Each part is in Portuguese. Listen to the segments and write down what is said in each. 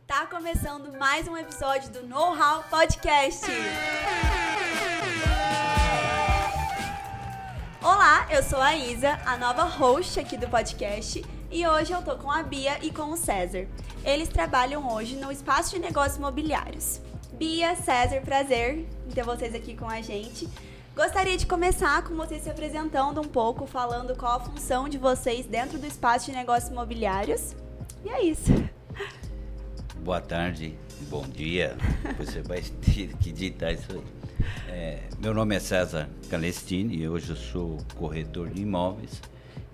Tá começando mais um episódio do Know-How Podcast. Olá, eu sou a Isa, a nova host aqui do podcast, e hoje eu tô com a Bia e com o César. Eles trabalham hoje no Espaço de Negócios Imobiliários. Bia, César, prazer em ter vocês aqui com a gente. Gostaria de começar com vocês se apresentando um pouco, falando qual a função de vocês dentro do Espaço de Negócios Imobiliários. E é isso. Boa tarde, bom dia, você vai ter que digitar isso aí. Meu nome é César Calestini e hoje eu sou corretor de imóveis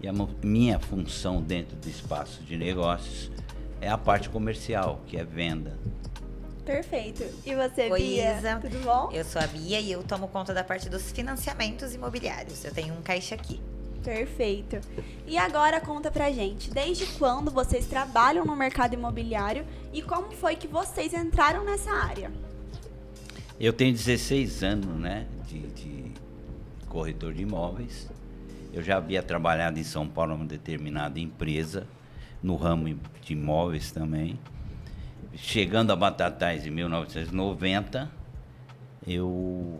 e a minha função dentro do espaço de negócios é a parte comercial, que é venda. Perfeito. E você, Oi, Bia? Isa. Tudo bom? Eu sou a Bia e eu tomo conta da parte dos financiamentos imobiliários. Eu tenho um caixa aqui. Perfeito. E agora conta pra gente, desde quando vocês trabalham no mercado imobiliário e como foi que vocês entraram nessa área? Eu tenho 16 anos, né, de corretor de imóveis. Eu já havia trabalhado em São Paulo numa determinada empresa, no ramo de imóveis também. Chegando a Batatais em 1990, eu,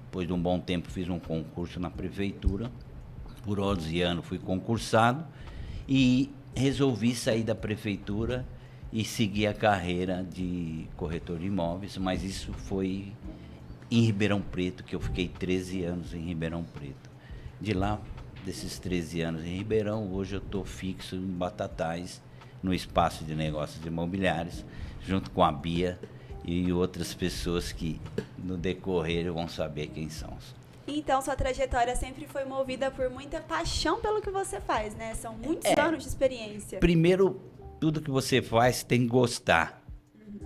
depois de um bom tempo, fiz um concurso na prefeitura. Por 11 anos fui concursado e resolvi sair da prefeitura e seguir a carreira de corretor de imóveis, mas isso foi em Ribeirão Preto, que eu fiquei 13 anos em Ribeirão Preto. De lá, desses 13 anos em Ribeirão, hoje eu estou fixo em Batatais, no Espaço de Negócios Imobiliários, junto com a Bia e outras pessoas que no decorrer vão saber quem são. Então, sua trajetória sempre foi movida por muita paixão pelo que você faz, né? São muitos anos de experiência. Primeiro, tudo que você faz tem que gostar.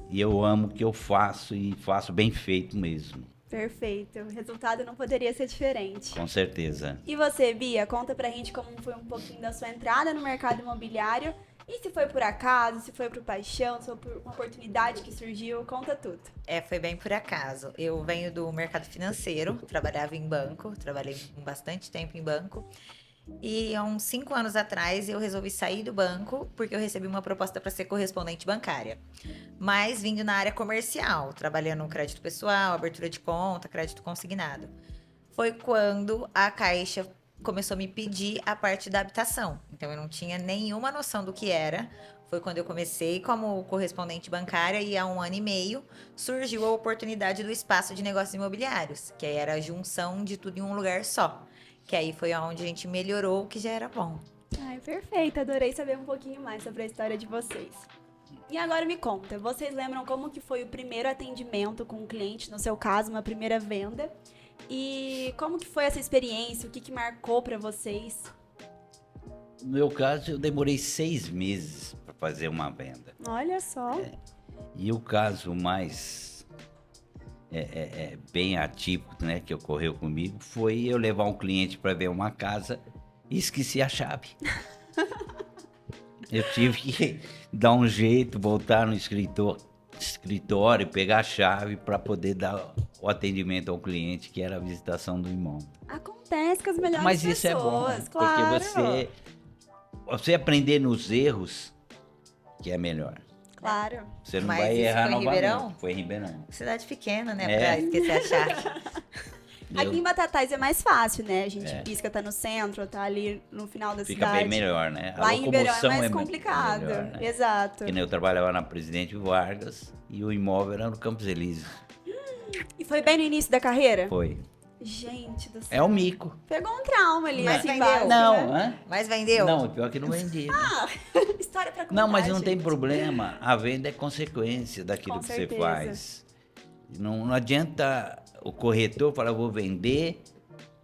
E eu amo o que eu faço e faço bem feito mesmo. Perfeito. O resultado não poderia ser diferente. Com certeza. E você, Bia, conta pra gente como foi um pouquinho da sua entrada no mercado imobiliário e se foi por acaso, se foi por paixão, se foi por uma oportunidade que surgiu, conta tudo. Foi bem por acaso. Eu venho do mercado financeiro, trabalhava em banco, trabalhei bastante tempo em banco. E há uns 5 anos atrás eu resolvi sair do banco porque eu recebi uma proposta para ser correspondente bancária. Mas vindo na área comercial, trabalhando no crédito pessoal, abertura de conta, crédito consignado. Foi quando a Caixa começou a me pedir a parte da habitação. Então eu não tinha nenhuma noção do que era. Foi quando eu comecei como correspondente bancária e há 1 ano e meio surgiu a oportunidade do Espaço de Negócios Imobiliários, que aí era a junção de tudo em um lugar só. Que aí foi onde a gente melhorou o que já era bom. Ai, perfeito. Adorei saber um pouquinho mais sobre a história de vocês. E agora me conta, vocês lembram como que foi o primeiro atendimento com o cliente, no seu caso, uma primeira venda? E como que foi essa experiência? O que marcou pra vocês? No meu caso, eu demorei 6 meses para fazer uma venda. Olha só. E o caso mais bem atípico, né, que ocorreu comigo foi eu levar um cliente para ver uma casa e esqueci a chave. Eu tive que dar um jeito, voltar no escritório, pegar a chave para poder dar o atendimento ao cliente, que era a visitação do imóvel. Acontece com as melhores Mas pessoas, isso é bom, claro. porque você aprender nos erros, que é melhor. Claro. Você não Mas vai isso errar foi em novamente. Ribeirão? Foi em Ribeirão. Cidade pequena, né? É. Pra esquecer a chave. Aqui em Batatais é mais fácil, né? A gente É. pisca, tá no centro, tá ali no final da Fica cidade. bem melhor, né? A Lá em Ribeirão é locomoção mais muito complicado. melhor, né? Exato. Porque eu trabalhava na Presidente Vargas e o imóvel era no Campos Elíseos. E foi bem no início da carreira? Foi. Gente do céu. É o mico. Pegou um trauma ali, Mas assim, vendeu? básico, Não, né? hã? Mas vendeu? Não, pior que não vendi. História pra contar, Não, mas não tem gente. problema. A venda é consequência daquilo Com que certeza. você faz. Não adianta o corretor falar, vou vender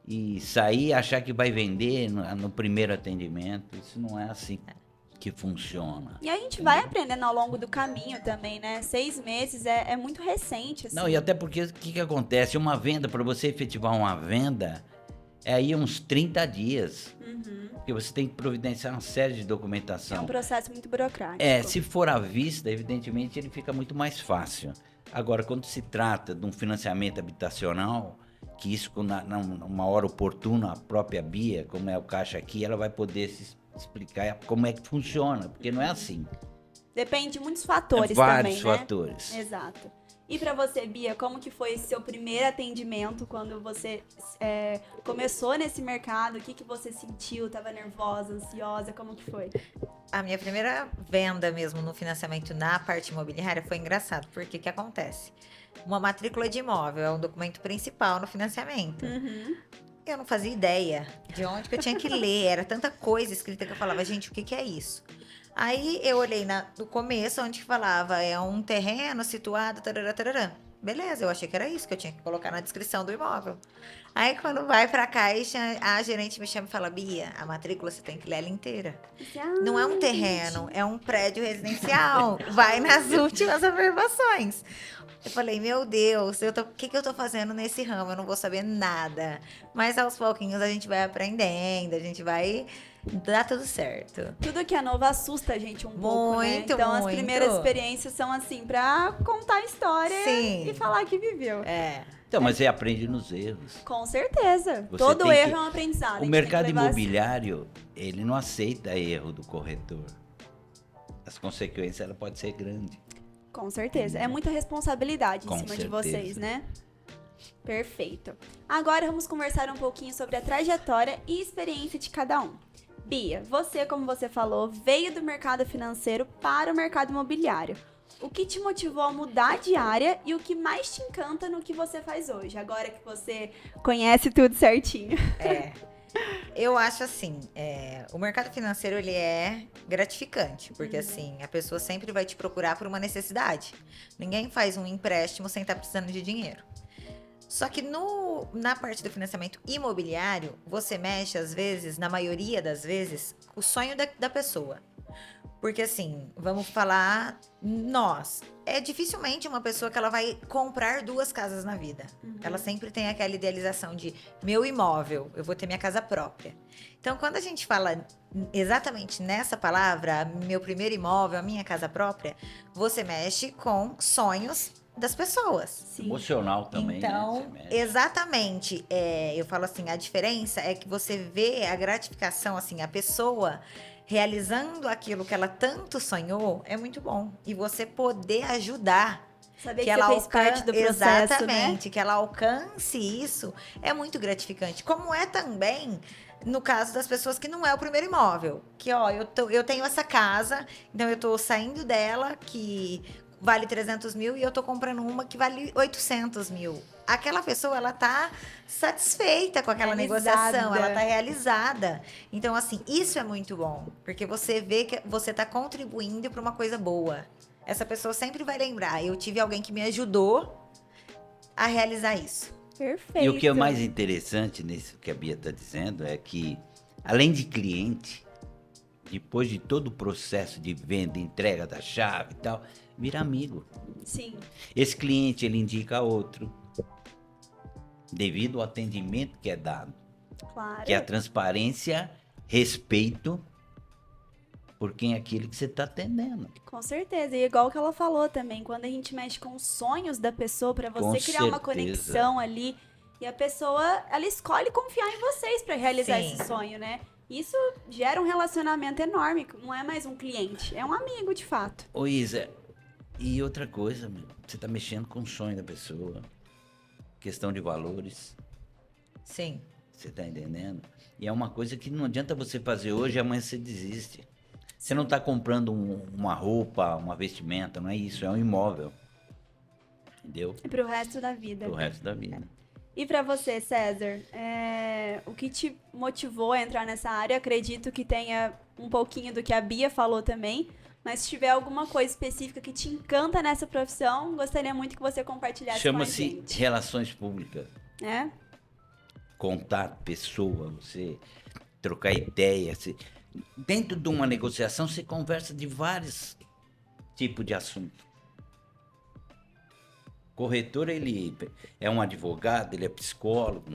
e sair e achar que vai vender no primeiro atendimento. Isso não é assim que funciona. E a gente vai aprendendo ao longo do caminho também, né? 6 meses é muito recente, assim. Não, e até porque o que acontece? Uma venda, para você efetivar uma venda, é aí uns 30 dias. Porque você tem que providenciar uma série de É um documentação. processo muito burocrático. Se for à vista, evidentemente ele fica muito mais fácil. Agora, quando se trata de um financiamento habitacional, que isso, numa hora oportuna, a própria Bia, como é o caixa aqui, ela vai poder se explicar como é que funciona, porque não é assim. Depende de muitos fatores Vários também, né? fatores. Exato. E pra você, Bia, como que foi esse seu primeiro atendimento quando você começou nesse mercado? O que que você sentiu? Tava nervosa, ansiosa? Como que foi? A minha primeira venda mesmo no financiamento na parte imobiliária foi engraçado, porque o que acontece? Uma matrícula de imóvel é um documento principal no financiamento. Uhum. Eu não fazia ideia de onde que eu tinha que ler, era tanta coisa escrita que eu falava, gente, o que que é isso? Aí eu olhei no começo, onde que falava, é um terreno situado, tarará, tarará. Beleza, eu achei que era isso que eu tinha que colocar na descrição do imóvel. Aí quando vai pra caixa, a gerente me chama e fala, Bia, a matrícula você tem que ler ela inteira. Não é um terreno, é um prédio residencial. Vai nas últimas afirmações. Eu falei, meu Deus, o que que eu tô fazendo nesse ramo? Eu não vou saber nada. Mas aos pouquinhos a gente vai aprendendo, a gente vai dar tudo certo. Tudo que é novo assusta a gente um pouco, né? Muito, Então as muito. primeiras experiências são assim, pra contar a história Sim. e falar que viveu. É. Então, mas você aprende nos erros. Com certeza. Você Todo tem erro que- é um aprendizado. a O gente tem mercado que levar imobiliário, ele não aceita erro do corretor. As consequências, ela pode ser grande. Com certeza. É muita responsabilidade em Com cima de certeza. vocês, né? Perfeito. Agora vamos conversar um pouquinho sobre a trajetória e experiência de cada um. Bia, você, como você falou, veio do mercado financeiro para o mercado imobiliário. O que te motivou a mudar de área e o que mais te encanta no que você faz hoje, agora que você conhece tudo certinho? Eu acho assim, o mercado financeiro ele é gratificante, porque assim, a pessoa sempre vai te procurar por uma necessidade. Ninguém faz um empréstimo sem estar precisando de dinheiro. Só que na parte do financiamento imobiliário, você mexe, às vezes, na maioria das vezes, o sonho da pessoa. Porque assim, vamos falar nós. É dificilmente uma pessoa que ela vai comprar 2 casas na vida. Ela sempre tem aquela idealização de meu imóvel, eu vou ter minha casa própria. Então, quando a gente fala exatamente nessa palavra, meu primeiro imóvel, a minha casa própria, você mexe com sonhos das pessoas. Sim. Emocional também, Então, né? Você mexe. exatamente, eu falo assim, a diferença é que você vê a gratificação, assim, a pessoa realizando aquilo que ela tanto sonhou, é muito bom. E você poder ajudar Saber que, que ela você fez parte do processo, exatamente, né? que ela alcance isso, é muito gratificante. Como é também no caso das pessoas que não é o primeiro imóvel. Que, ó, eu tenho essa casa, então eu tô saindo dela, que vale 300 mil, e eu tô comprando uma que vale 800 mil. Aquela pessoa, ela tá satisfeita com aquela Realizada. negociação, ela tá realizada. Então, assim, isso é muito bom, porque você vê que você tá contribuindo para uma coisa boa. Essa pessoa sempre vai lembrar, eu tive alguém que me ajudou a realizar isso. Perfeito. E o que é mais interessante nisso que a Bia está dizendo é que, além de cliente, depois de todo o processo de venda, entrega da chave e tal, vira amigo. Sim. Esse cliente, ele indica outro, devido ao atendimento que é dado, Claro. que é a transparência, respeito por quem é aquele que você está atendendo. Com certeza. E igual que ela falou também, quando a gente mexe com os sonhos da pessoa, pra você Com criar uma certeza. conexão ali, e a pessoa, ela escolhe confiar em vocês pra realizar Sim. esse sonho, né? Isso gera um relacionamento enorme, não é mais um cliente, é um amigo de fato. Ô Isa, e outra coisa, meu, você está mexendo com o sonho da pessoa, questão de valores, Sim. você está entendendo? E é uma coisa que não adianta você fazer hoje e amanhã você desiste. Você não está comprando uma roupa, uma vestimenta, não é isso, é um imóvel. Entendeu? E pro resto da vida. Pro resto da vida. E pra você, César, o que te motivou a entrar nessa área? Acredito que tenha um pouquinho do que a Bia falou também, mas se tiver alguma coisa específica que te encanta nessa profissão, gostaria muito que você compartilhasse com a Chama-se gente. relações públicas. É? Contato, pessoa, você trocar ideia. Dentro de uma negociação, você conversa de vários tipos de assunto. Corretor, ele é um advogado, ele é psicólogo.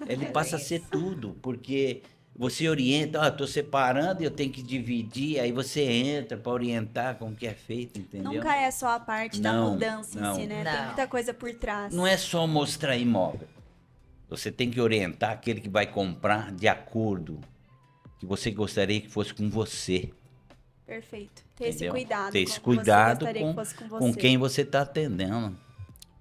Ele passa a ser tudo, porque você orienta, estou separando e eu tenho que dividir, aí você entra para orientar como que é feito, entendeu? Nunca é só a parte da Não, mudança não. em si, né? Tem Não. muita coisa por trás. Não é só mostrar imóvel. Você tem que orientar aquele que vai comprar de acordo que você gostaria que fosse com você. Perfeito. Ter esse Entendeu? cuidado. Ter esse como você cuidado gostaria que fosse com com você. quem você está atendendo.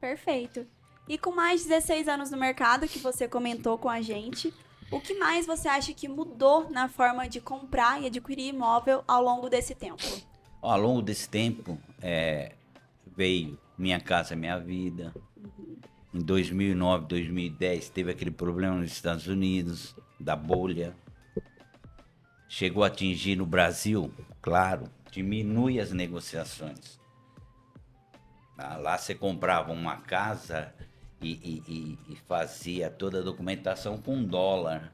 Perfeito. E com mais de 16 anos no mercado, que você comentou com a gente, o que mais você acha que mudou na forma de comprar e adquirir imóvel ao longo desse tempo? Ó, ao longo desse tempo, veio Minha Casa Minha Vida. Em 2009, 2010, teve aquele problema nos Estados Unidos, da bolha. Chegou a atingir no Brasil, claro, diminui as negociações. Lá você comprava uma casa e fazia toda a documentação com dólar.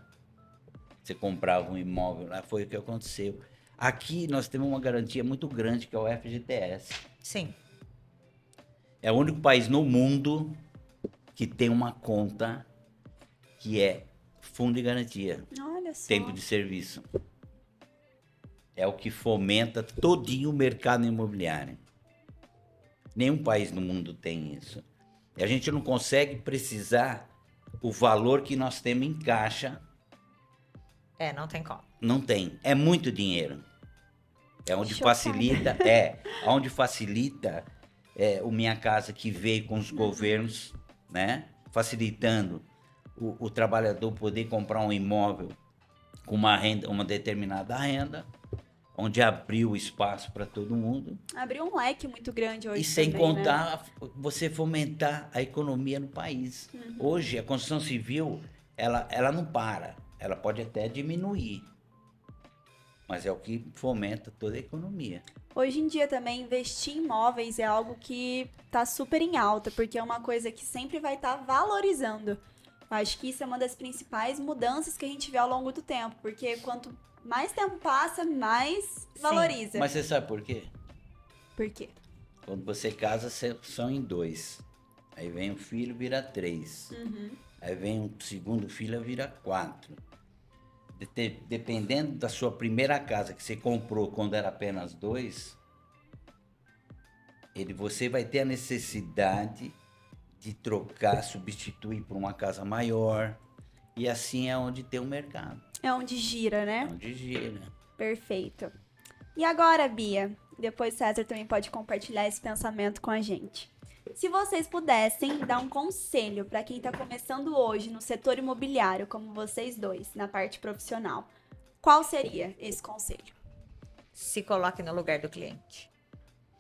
Você comprava um imóvel lá, foi o que aconteceu. Aqui nós temos uma garantia muito grande, que é o FGTS. Sim. É o único país no mundo que tem uma conta que é fundo de garantia, Olha só. tempo de serviço. É o que fomenta todinho o mercado imobiliário. Nenhum país no mundo tem isso. E a gente não consegue precisar o valor que nós temos em caixa. Não tem como. Não tem. É muito dinheiro. É onde Chocada. facilita. Onde facilita o Minha Casa, que veio com os governos, né? Facilitando o trabalhador poder comprar um imóvel com uma renda, uma determinada renda, onde abriu espaço para todo mundo. Abriu um leque muito grande hoje E sem também, né? contar você fomentar a economia no país. Hoje, a construção civil, ela não para. Ela pode até diminuir. Mas é o que fomenta toda a economia. Hoje em dia também investir em imóveis é algo que tá super em alta, porque é uma coisa que sempre vai estar valorizando. Eu acho que isso é uma das principais mudanças que a gente vê ao longo do tempo, porque quanto mais tempo passa, mais valoriza. Mas você sabe por quê? Por quê? Quando você casa, são em 2. Aí vem o filho, vira 3. Aí vem o segundo filho, vira 4. Dependendo da sua primeira casa que você comprou quando era apenas 2, você vai ter a necessidade de trocar, substituir por uma casa maior. E assim é onde tem o mercado. É onde gira, né? É onde gira. Perfeito. E agora, Bia, depois César também pode compartilhar esse pensamento com a gente. Se vocês pudessem dar um conselho para quem está começando hoje no setor imobiliário, como vocês dois, na parte profissional, qual seria esse conselho? Se coloque no lugar do cliente.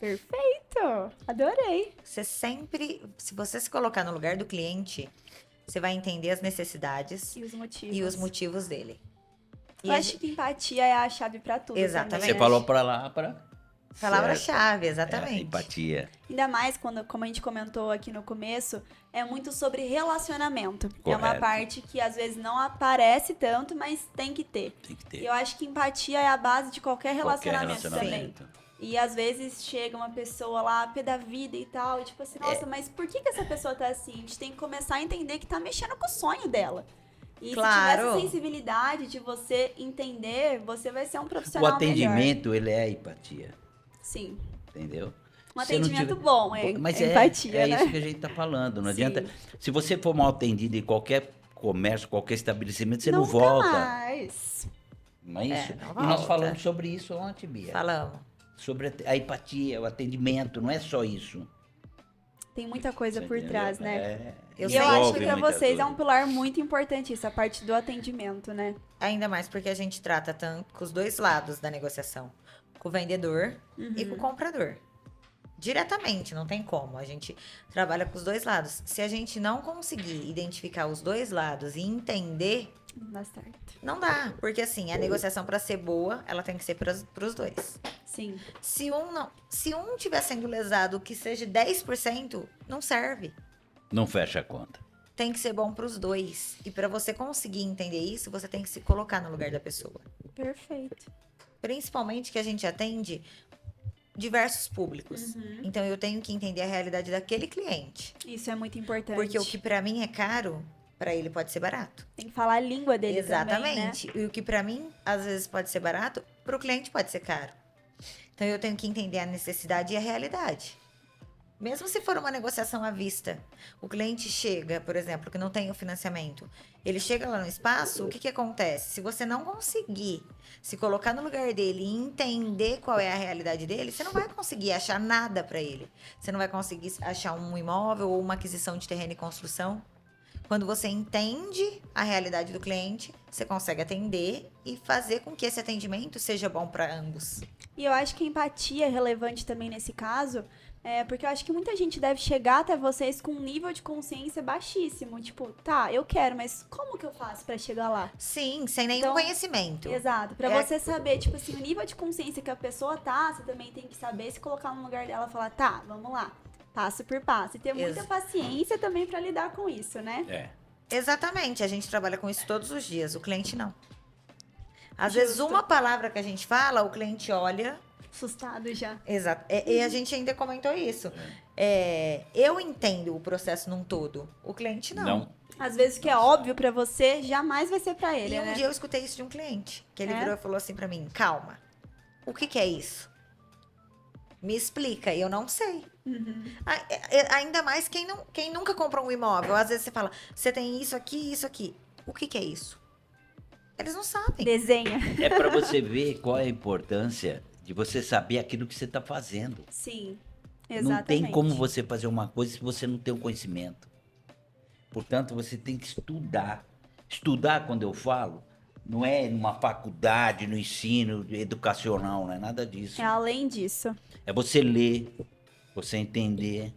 Perfeito! Adorei! Se você se colocar no lugar do cliente, você vai entender as necessidades E os motivos? e os motivos dele. Eu acho que empatia é a chave para tudo. Exatamente. Também, Você né? falou para lá, para... Palavra-chave, É, exatamente. empatia. Ainda mais quando, como a gente comentou aqui no começo, é muito sobre relacionamento. É uma Correto. parte que às vezes não aparece tanto, mas tem que ter. Tem que E ter. eu acho que empatia é a base de qualquer relacionamento, também. relacionamento. E às vezes chega uma pessoa lá, pé da vida e tal, e tipo assim, nossa, mas por que essa pessoa tá assim? A gente tem que começar a entender que tá mexendo com o sonho dela. E se tiver Claro. essa sensibilidade de você entender, você vai ser um O profissional melhor. atendimento, ele é empatia. Sim. Entendeu? Um Se não atendimento tiver- bom, é Mas empatia, né? isso que a gente tá falando. Não Sim. adianta. Se você for mal atendido em qualquer comércio, qualquer estabelecimento, você não Nunca volta. mais. Não é isso? não E nós volta. falamos sobre isso ontem, Bia. Falamos. Sobre a empatia, o atendimento, não é só isso. Tem muita coisa Você por entendeu? trás, né? Eu E eu sei. acho que pra muita vocês é coisa. um pilar muito importante isso, a parte do atendimento, né? Ainda mais porque a gente trata tanto com os dois lados da negociação. Com o vendedor e com o comprador. Diretamente, não tem como. A gente trabalha com os dois lados. Se a gente não conseguir identificar os dois lados e entender, Dá certo. não dá. Porque assim, a negociação para ser boa, ela tem que ser para os dois. Sim. Se um tiver sendo lesado que seja 10%, não serve. Não fecha a conta. Tem que ser bom para os dois. E para você conseguir entender isso, você tem que se colocar no lugar da pessoa. Perfeito. Principalmente que a gente atende diversos públicos. Então eu tenho que entender a realidade daquele cliente. Isso é muito importante. Porque o que pra mim é caro, pra ele pode ser barato. Tem que falar a língua dele também, né? Exatamente. E o que pra mim às vezes pode ser barato, pro cliente pode ser caro. Então eu tenho que entender a necessidade e a realidade. Mesmo se for uma negociação à vista, o cliente chega, por exemplo, que não tem o financiamento, ele chega lá no espaço, o que acontece? Se você não conseguir se colocar no lugar dele e entender qual é a realidade dele, você não vai conseguir achar nada para ele. Você não vai conseguir achar um imóvel ou uma aquisição de terreno e construção. Quando você entende a realidade do cliente, você consegue atender e fazer com que esse atendimento seja bom para ambos. E eu acho que a empatia é relevante também nesse caso, porque eu acho que muita gente deve chegar até vocês com um nível de consciência baixíssimo. Tipo, tá, eu quero, mas como que eu faço pra chegar lá? Sim, sem nenhum Então, conhecimento. Exato. Pra você saber, tipo assim, o nível de consciência que a pessoa tá, você também tem que saber se colocar no lugar dela e falar, tá, vamos lá, passo por passo. E ter muita paciência também pra lidar com isso, né? Exatamente, a gente trabalha com isso todos os dias, o cliente não. Às vezes uma palavra que a gente fala, o cliente olha... Assustado já. Exato. E a gente ainda comentou isso. Eu entendo o processo num todo, o cliente não. Às vezes o que é óbvio pra você, jamais vai ser pra ele, E um né? dia eu escutei isso de um cliente, que ele virou e falou assim pra mim, calma, o que é isso? Me explica, e eu não sei. Ainda mais quem nunca comprou um imóvel. Às vezes você fala, você tem isso aqui, isso aqui. O que é isso? Eles não sabem. Desenha. É para você ver qual é a importância de você saber aquilo que você está fazendo. Sim, exatamente. Não tem como você fazer uma coisa se você não tem o conhecimento. Portanto, você tem que estudar. Estudar, quando eu falo, não é numa faculdade, no ensino educacional, não é nada disso. É além disso. É você ler, você entender,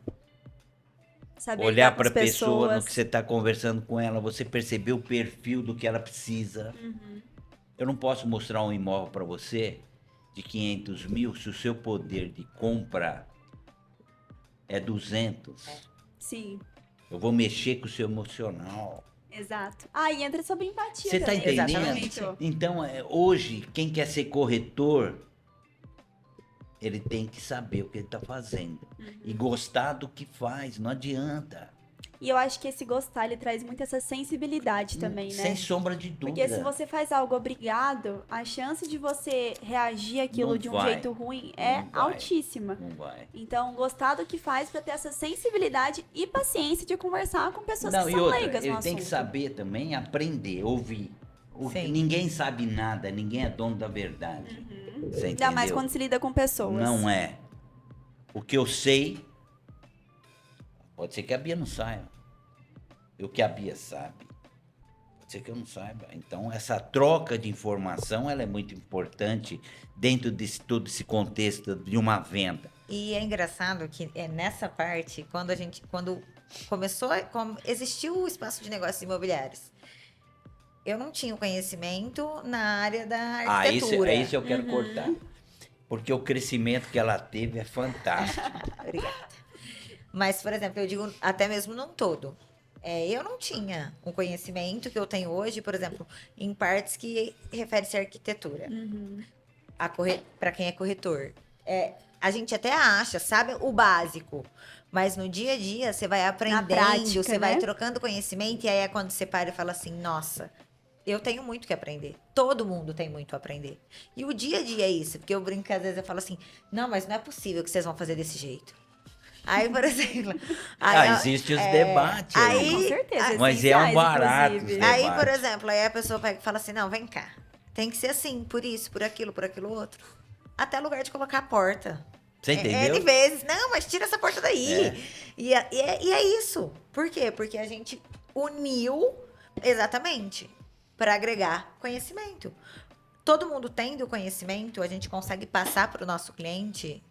Saber olhar lidar com para as a pessoa no pessoas. que você está conversando com ela, você perceber o perfil do que ela precisa. Eu não posso mostrar um imóvel para você de 500 mil se o seu poder de compra é 200. Sim, Eu vou mexer com o seu emocional. exato. E entra sobre empatia Você está também. entendendo? Exatamente. Então, hoje, quem quer ser corretor, ele tem que saber o que ele está fazendo. E gostar do que faz, não adianta. E eu acho que esse gostar, ele traz muito essa sensibilidade também, né? Sem sombra de dúvida. Porque se você faz algo obrigado, a chance de você reagir aquilo Não de um vai. jeito ruim é Não vai. altíssima. Não vai. Então, gostar do que faz pra ter essa sensibilidade e paciência de conversar com pessoas que Não, e são outra, leigas no ele tem assunto. que saber também aprender, ouvir. Sim. Ninguém sabe nada, ninguém é dono da verdade. Você Ainda mais entendeu? quando se lida com pessoas. Não é. O que eu sei, pode ser que a Bia não saiba. E o que a Bia sabe, pode ser que eu não saiba. Então, essa troca de informação, ela é muito importante dentro de todo esse contexto de uma venda. E é engraçado que nessa parte, quando existiu o espaço de negócios imobiliários, eu não tinha o conhecimento na área da arquitetura. Isso eu quero cortar. Porque o crescimento que ela teve é fantástico. Obrigada. Mas, por exemplo, eu digo até mesmo num todo. Eu não tinha o conhecimento que eu tenho hoje, por exemplo, em partes que refere-se à arquitetura. Para quem é corretor. A gente até acha, sabe o básico. Mas no dia a dia, você vai aprendendo, prática, você vai né? trocando conhecimento. E aí é quando você para e fala assim, nossa, eu tenho muito que aprender. Todo mundo tem muito a aprender. E o dia a dia é isso. Porque eu brinco que às vezes eu falo assim, não, mas não é possível que vocês vão fazer desse jeito. Aí, por exemplo... Existem os debates aí. Com certeza. Mas é um essenciais, barato. inclusive. Aí, por debate. exemplo, aí a pessoa pega e fala assim, não, vem cá. Tem que ser assim, por isso, por aquilo outro. Até lugar de colocar a porta. Você entendeu? N vezes. Não, mas tira essa porta daí. E é isso. Por quê? Porque a gente uniu exatamente para agregar conhecimento. Todo mundo tendo o conhecimento, a gente consegue passar para o nosso cliente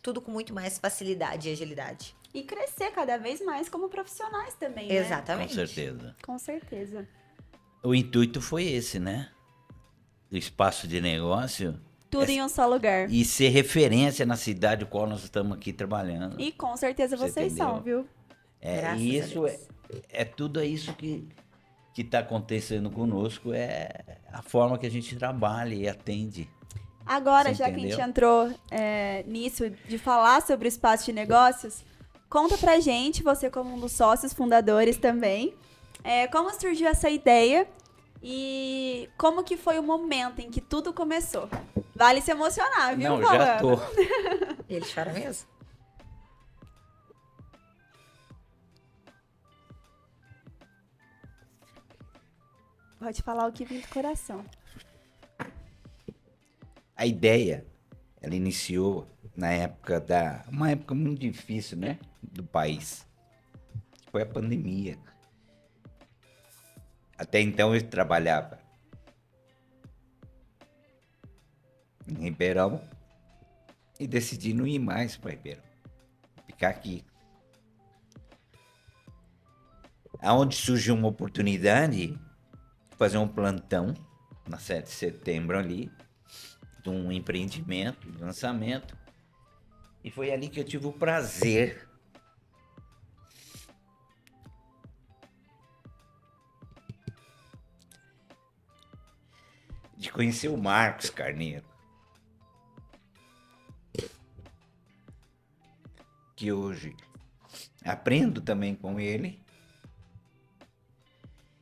tudo com muito mais facilidade e agilidade. E crescer cada vez mais como profissionais também, né? Com Exatamente. certeza. Com certeza. O intuito foi esse, né? Do espaço de negócio Tudo em um só lugar. e ser referência na cidade qual nós estamos aqui trabalhando. E com certeza Você vocês entendeu? são, viu? Graças E a isso Deus. é tudo isso que está acontecendo conosco, é a forma que a gente trabalha e atende. Agora, Você já que a gente entendeu? entrou nisso de falar sobre o espaço de negócios, conta pra gente, você como um dos sócios fundadores também, como surgiu essa ideia e como que foi o momento em que tudo começou. Vale se emocionar, viu, Não, Paula? já tô. Ele chora mesmo? Pode falar o que vem do coração. A ideia, ela iniciou na época uma época muito difícil, né, do país. Foi a pandemia. Até então eu trabalhava em Ribeirão e decidi não ir mais para Ribeirão, ficar aqui. Aonde surgiu uma oportunidade de fazer um plantão na 7 de setembro ali, de um empreendimento, de lançamento, e foi ali que eu tive o prazer de conhecer o Marcos Carneiro, que hoje aprendo também com ele,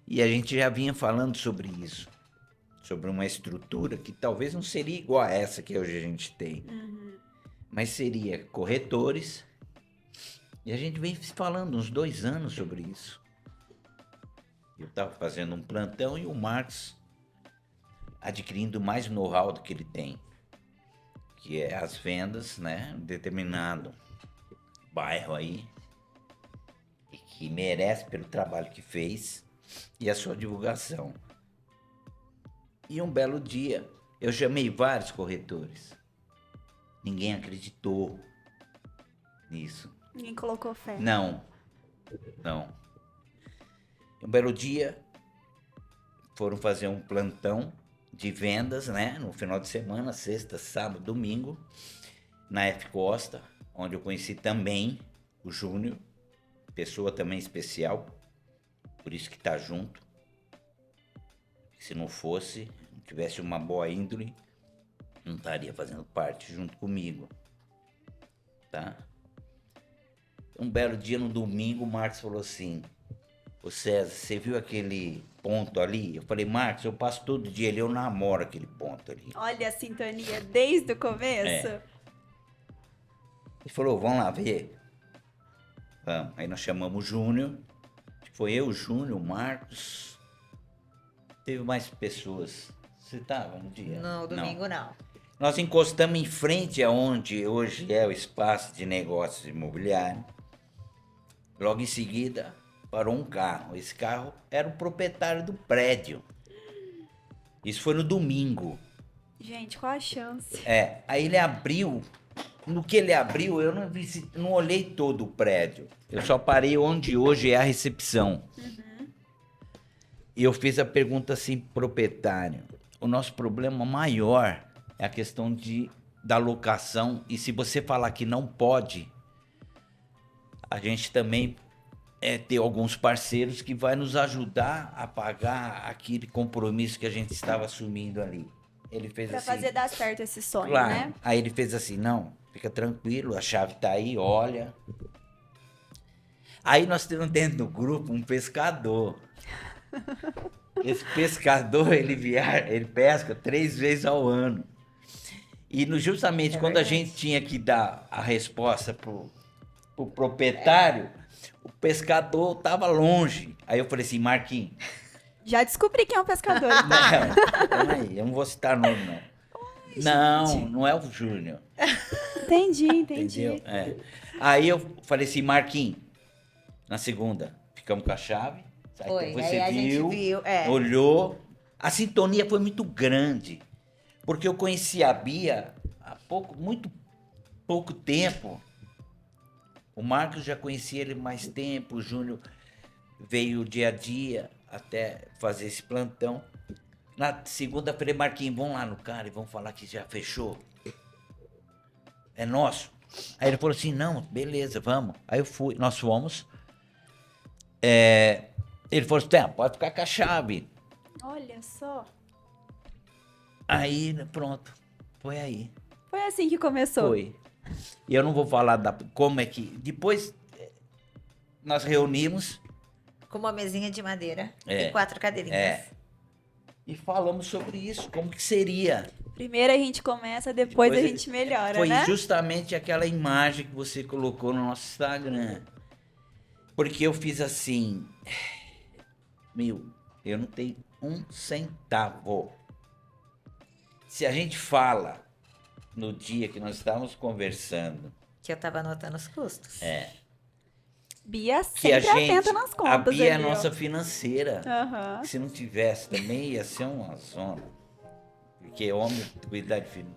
e a gente já vinha falando sobre isso, sobre uma estrutura que talvez não seria igual a essa que hoje a gente tem, mas seria corretores, e a gente vem falando uns 2 anos sobre isso. Eu estava fazendo um plantão e o Marcos adquirindo mais know-how do que ele tem, que é as vendas, né, em determinado bairro aí, e que merece pelo trabalho que fez e a sua divulgação. E um belo dia, eu chamei vários corretores. Ninguém acreditou nisso. Ninguém colocou fé. Não. Um belo dia, foram fazer um plantão de vendas, né? No final de semana, sexta, sábado, domingo, na F Costa, onde eu conheci também o Júnior, pessoa também especial, por isso que tá junto. Se não fosse, não tivesse uma boa índole, não estaria fazendo parte junto comigo, tá? Um belo dia, no domingo, o Marcos falou assim: ô César, você viu aquele ponto ali? Eu falei: Marcos, eu passo todo dia ali, eu namoro aquele ponto ali. Olha a sintonia desde o começo. É. Ele falou: vamos lá ver. Vamos. Aí nós chamamos o Júnior. Foi eu, o Júnior, o Marcos. Teve mais pessoas. Você estava no dia? No domingo, não. Nós encostamos em frente aonde hoje é o espaço de negócios imobiliários. Logo em seguida, parou um carro. Esse carro era o proprietário do prédio. Isso foi no domingo. Gente, qual a chance? Aí ele abriu. No que ele abriu, eu não olhei todo o prédio. Eu só parei onde hoje é a recepção. E eu fiz a pergunta assim pro proprietário: o nosso problema maior é a questão da locação. E se você falar que não pode, a gente também ter alguns parceiros que vai nos ajudar a pagar aquele compromisso que a gente estava assumindo ali. Ele fez Pra assim, fazer dar certo esse sonho, claro, né? Aí ele fez assim: não, fica tranquilo, a chave tá aí, olha. Aí nós temos dentro do grupo um pescador. Esse pescador, ele pesca 3 vezes ao ano. E justamente quando a gente tinha que dar a resposta pro proprietário, o pescador tava longe. Aí eu falei assim: Marquinhos, Já descobri quem é o pescador. Então. não, calma aí, eu não vou citar nome, não. Não é o Júnior. Entendi. Entendeu? Aí eu falei assim: Marquinhos, na segunda, ficamos com a chave. Aí depois você a gente viu, olhou. A sintonia foi muito grande. Porque eu conheci a Bia há muito pouco tempo. O Marcos já conhecia ele mais tempo. O Júnior veio dia a dia até fazer esse plantão. Na segunda, falei: Marquinhos, vamos lá no cara e vamos falar que já fechou. É nosso. Aí ele falou assim: não, beleza, vamos. Aí eu fui, nós fomos. Ele falou assim: pode ficar com a chave. Olha só. Aí, pronto, foi aí. Foi assim que começou. Foi. E eu não vou falar como é que... Depois, nós reunimos... Com uma mesinha de madeira e 4 cadeirinhas. E falamos sobre isso, como que seria. Primeiro a gente começa, depois a gente melhora, foi né? Foi justamente aquela imagem que você colocou no nosso Instagram. Porque eu fiz assim... eu não tenho um centavo. Se a gente fala no dia que nós estávamos conversando, Que eu tava anotando os custos. Bia que a sempre gente, atenta nas contas. a Bia é a ali, ó. nossa financeira. Aham. Se não tivesse também ia ser uma zona. Porque homem cuidar de filho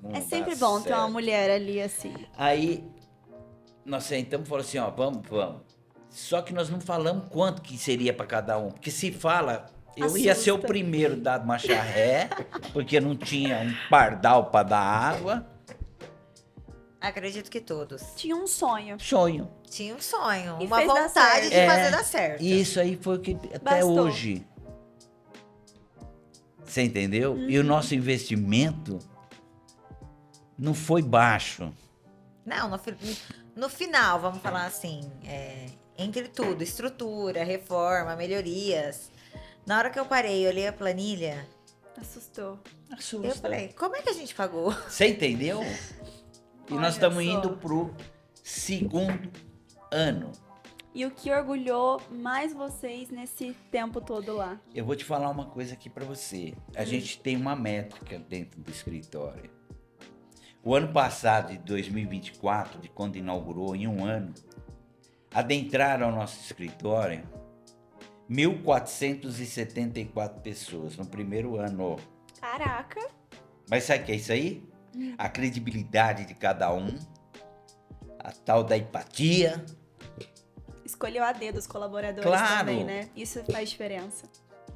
não É dá sempre bom ter uma certo. mulher ali assim. Aí nós sentamos e falamos assim, ó, vamos. Só que nós não falamos quanto que seria para cada um. Porque se fala, eu ia ser o Assusta. primeiro a dar uma charré, porque não tinha um pardal para dar água. Acredito que todos. Tinha um sonho. Sonho. Tinha um sonho, E uma fez dar vontade de certo. fazer dar certo. E isso aí foi o que até Bastou. hoje. Você entendeu? E o nosso investimento não foi baixo. Não, no final, vamos falar assim, entre tudo, estrutura, reforma, melhorias. Na hora que eu parei, eu olhei a planilha, Assustou. eu falei, como é que a gente pagou? Você entendeu? E Olha nós estamos só. indo pro segundo ano. E o que orgulhou mais vocês nesse tempo todo lá? Eu vou te falar uma coisa aqui para você. A gente tem uma métrica dentro do escritório. O ano passado, de 2024, de quando inaugurou, em um ano, adentraram ao nosso escritório 1.474 pessoas no primeiro ano. Caraca. Mas sabe o que é isso aí? A credibilidade de cada um, a tal da empatia. Escolheu a dedo os colaboradores Claro. também, né? Isso faz diferença.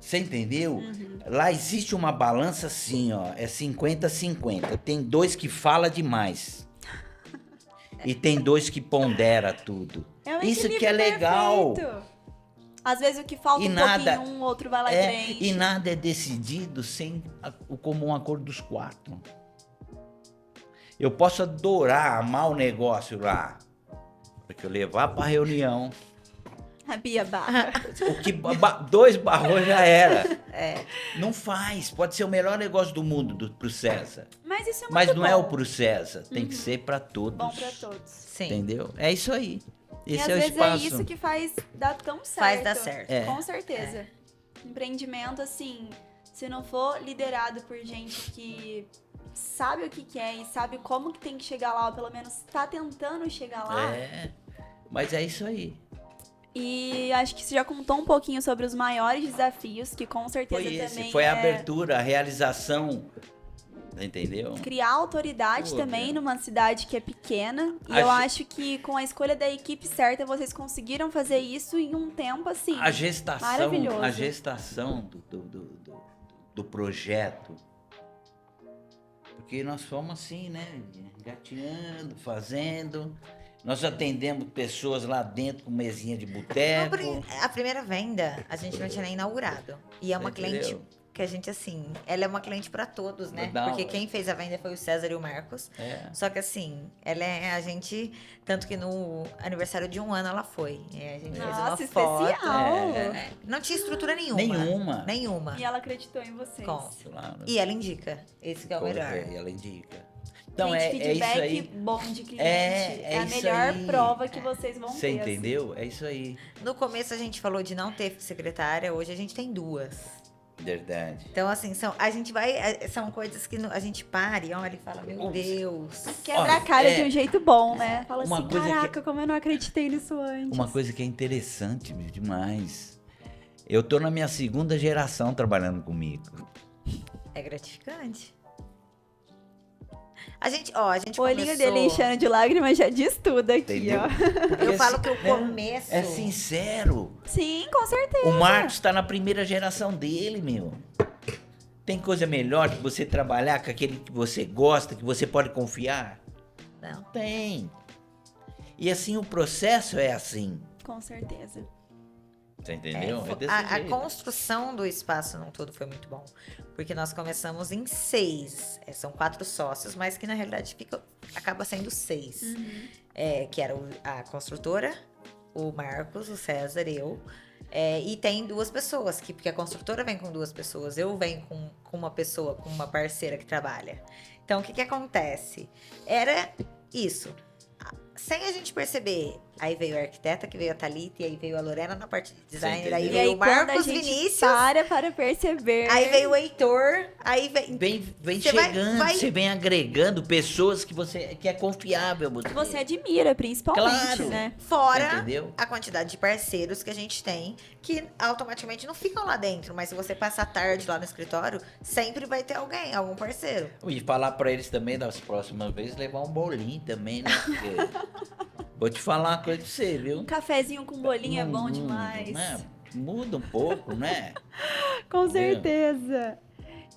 Você entendeu? Lá existe uma balança assim, ó, é 50-50. Tem dois que fala demais. E tem dois que pondera tudo. É um Isso que é equilíbrio legal. perfeito. Às vezes o que falta E um nada- pouquinho, um outro vai lá e É, preenche. e nada é decidido sem o comum acordo dos quatro. Eu posso adorar, amar o negócio lá. Porque eu levar pra reunião, A Bia barra. o que dois barrou já era. Não faz. Pode ser o melhor negócio do mundo pro César. Mas isso é muito Mas não bom. é o pro César. Tem que ser pra todos. Bom pra todos. Sim. Entendeu? É isso aí. E Esse às é o vezes espaço. é isso que faz dar tão certo. Faz dar certo. É. Com certeza. Empreendimento, assim, se não for liderado por gente que sabe o que quer e sabe como que tem que chegar lá, ou pelo menos tá tentando chegar lá. É. Mas é isso aí. E acho que você já contou um pouquinho sobre os maiores desafios, que com certeza Foi esse. também Foi a é abertura, a realização. Entendeu? criar autoridade Pô, também Bia. numa cidade que é pequena. E A eu ge- acho que com a escolha da equipe certa, vocês conseguiram fazer isso em um tempo assim. A gestação, maravilhoso. a gestação do projeto. Porque nós fomos assim, né? Engateando, fazendo. Nós atendemos pessoas lá dentro com mesinha de No boteco. A primeira venda, a gente não tinha nem inaugurado. E é uma Você cliente entendeu? que a gente, assim, ela é uma cliente pra todos, né? Da Porque hora. quem fez a venda foi o César e o Marcos. É. Só que assim, ela é a gente. Tanto que no aniversário de um ano ela foi. A gente fez uma Nossa, foto. especial! Não tinha estrutura nenhuma. Nenhuma. Nenhuma. E ela acreditou em vocês. Com. Claro. E ela indica. Esse que é o melhor. E ela indica. Então Gente, é feedback isso aí. bom de cliente. É a isso melhor aí. prova que vocês vão Você ter. assim. entendeu? É isso aí. No começo a gente falou de não ter secretária, hoje a gente tem duas. Verdade. Então, assim, são coisas que a gente para e olha e fala, meu Deus. Quebra a Ó, cara é, de um jeito bom, né? Fala uma assim, coisa que- caraca, como eu não acreditei nisso antes. Uma coisa que é interessante demais. Eu tô na minha segunda geração trabalhando comigo. É gratificante. A gente O olhinho começou... dele enchendo de lágrimas já diz tudo aqui, Entendeu? ó. Porque Eu falo que o né, começo... É sincero. Sim, com certeza. O Marcos tá na primeira geração dele, meu. Tem coisa melhor que você trabalhar com aquele que você gosta, que você pode confiar? Não. Tem. E assim, o processo é assim. Com certeza. Você entendeu? É, É desse a jeito. construção do espaço num todo foi muito bom. Porque nós começamos em 6. São 4 sócios, mas que na realidade acaba sendo 6. Uhum. Que era a construtora, o Marcos, o César, eu. E tem 2 pessoas, porque a construtora vem com 2 pessoas, eu venho com uma pessoa, com uma parceira que trabalha. Então, o que acontece? Era isso. Sem a gente perceber, Aí veio a arquiteta, que veio a Thalita, e aí veio a Lorena na parte de designer, aí entendeu? E aí, veio o quando a Marcos gente Vinícius, para perceber... aí veio o Heitor, aí veio... Vem Você chegando, você vem agregando pessoas que é confiável. Que você admira, principalmente, Claro. né? Fora Entendeu? a quantidade de parceiros que a gente tem, que automaticamente não ficam lá dentro, mas se você passar tarde lá no escritório, sempre vai ter alguém, algum parceiro. E falar pra eles também, das próximas vezes, levar um bolinho também, né? Porque vou te falar uma coisa pra você, viu? Um cafezinho com bolinho é bom demais. Né? Muda um pouco, né? Com certeza.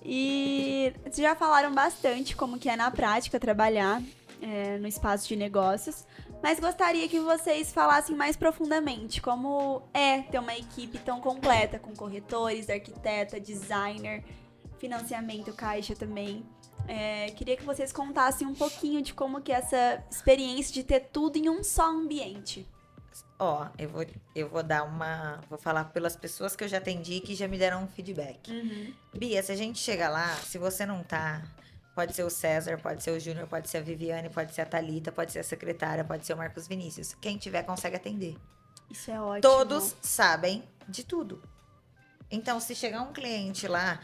E vocês já falaram bastante como que é na prática trabalhar no espaço de negócios, mas gostaria que vocês falassem mais profundamente como é ter uma equipe tão completa, com corretores, arquiteta, designer, financiamento, caixa também. Queria que vocês contassem um pouquinho de como que é essa experiência de ter tudo em um só ambiente. Ó, eu vou dar uma... Vou falar pelas pessoas que eu já atendi e que já me deram um feedback. Bia, se a gente chega lá, se você não tá... Pode ser o César, pode ser o Júnior, pode ser a Viviane, pode ser a Thalita, pode ser a secretária, pode ser o Marcos Vinícius. Quem tiver consegue atender. Isso é ótimo. Todos sabem de tudo. Então, se chegar um cliente lá...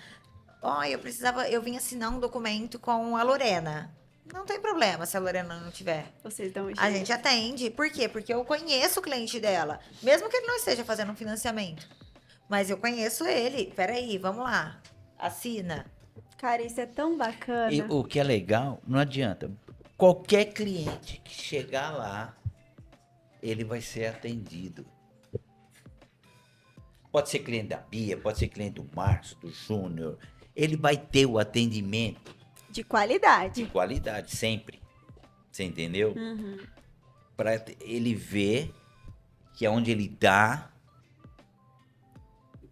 Ó, eu vim assinar um documento com a Lorena. Não tem problema se a Lorena não tiver. Vocês dão um A jeito. gente atende. Por quê? Porque eu conheço o cliente dela. Mesmo que ele não esteja fazendo um financiamento. Mas eu conheço ele. Peraí, vamos lá. Assina. Cara, isso é tão bacana. E o que é legal, não adianta. Qualquer cliente que chegar lá, ele vai ser atendido. Pode ser cliente da Bia, pode ser cliente do Marcos, do Júnior. Ele vai ter o atendimento De qualidade. de qualidade, sempre. Você entendeu? Para ele ver que aonde ele tá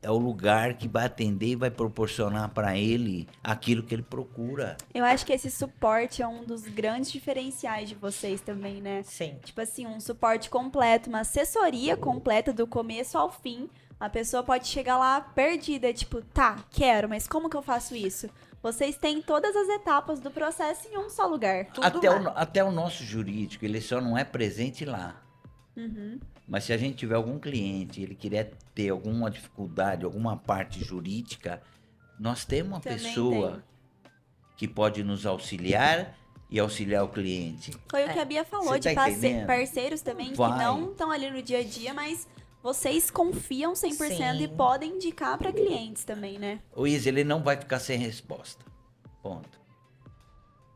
é o lugar que vai atender e vai proporcionar para ele aquilo que ele procura. Eu acho que esse suporte é um dos grandes diferenciais de vocês também, né? Sim. Tipo assim, um suporte completo, uma assessoria completa do começo ao fim. A pessoa pode chegar lá perdida, tipo, tá, quero, mas como que eu faço isso? Vocês têm todas as etapas do processo em um só lugar. Tudo Até o nosso jurídico, ele só não é presente lá. Mas se a gente tiver algum cliente, ele quiser ter alguma dificuldade, alguma parte jurídica, nós temos uma Também pessoa que pode nos auxiliar e auxiliar o cliente. Foi o que a Bia falou, Você de tá entendendo? parceiros também que Vai. não estão ali no dia a dia, mas vocês confiam 100% e Sim. podem indicar para clientes também, né? O Isa, ele não vai ficar sem resposta. Ponto.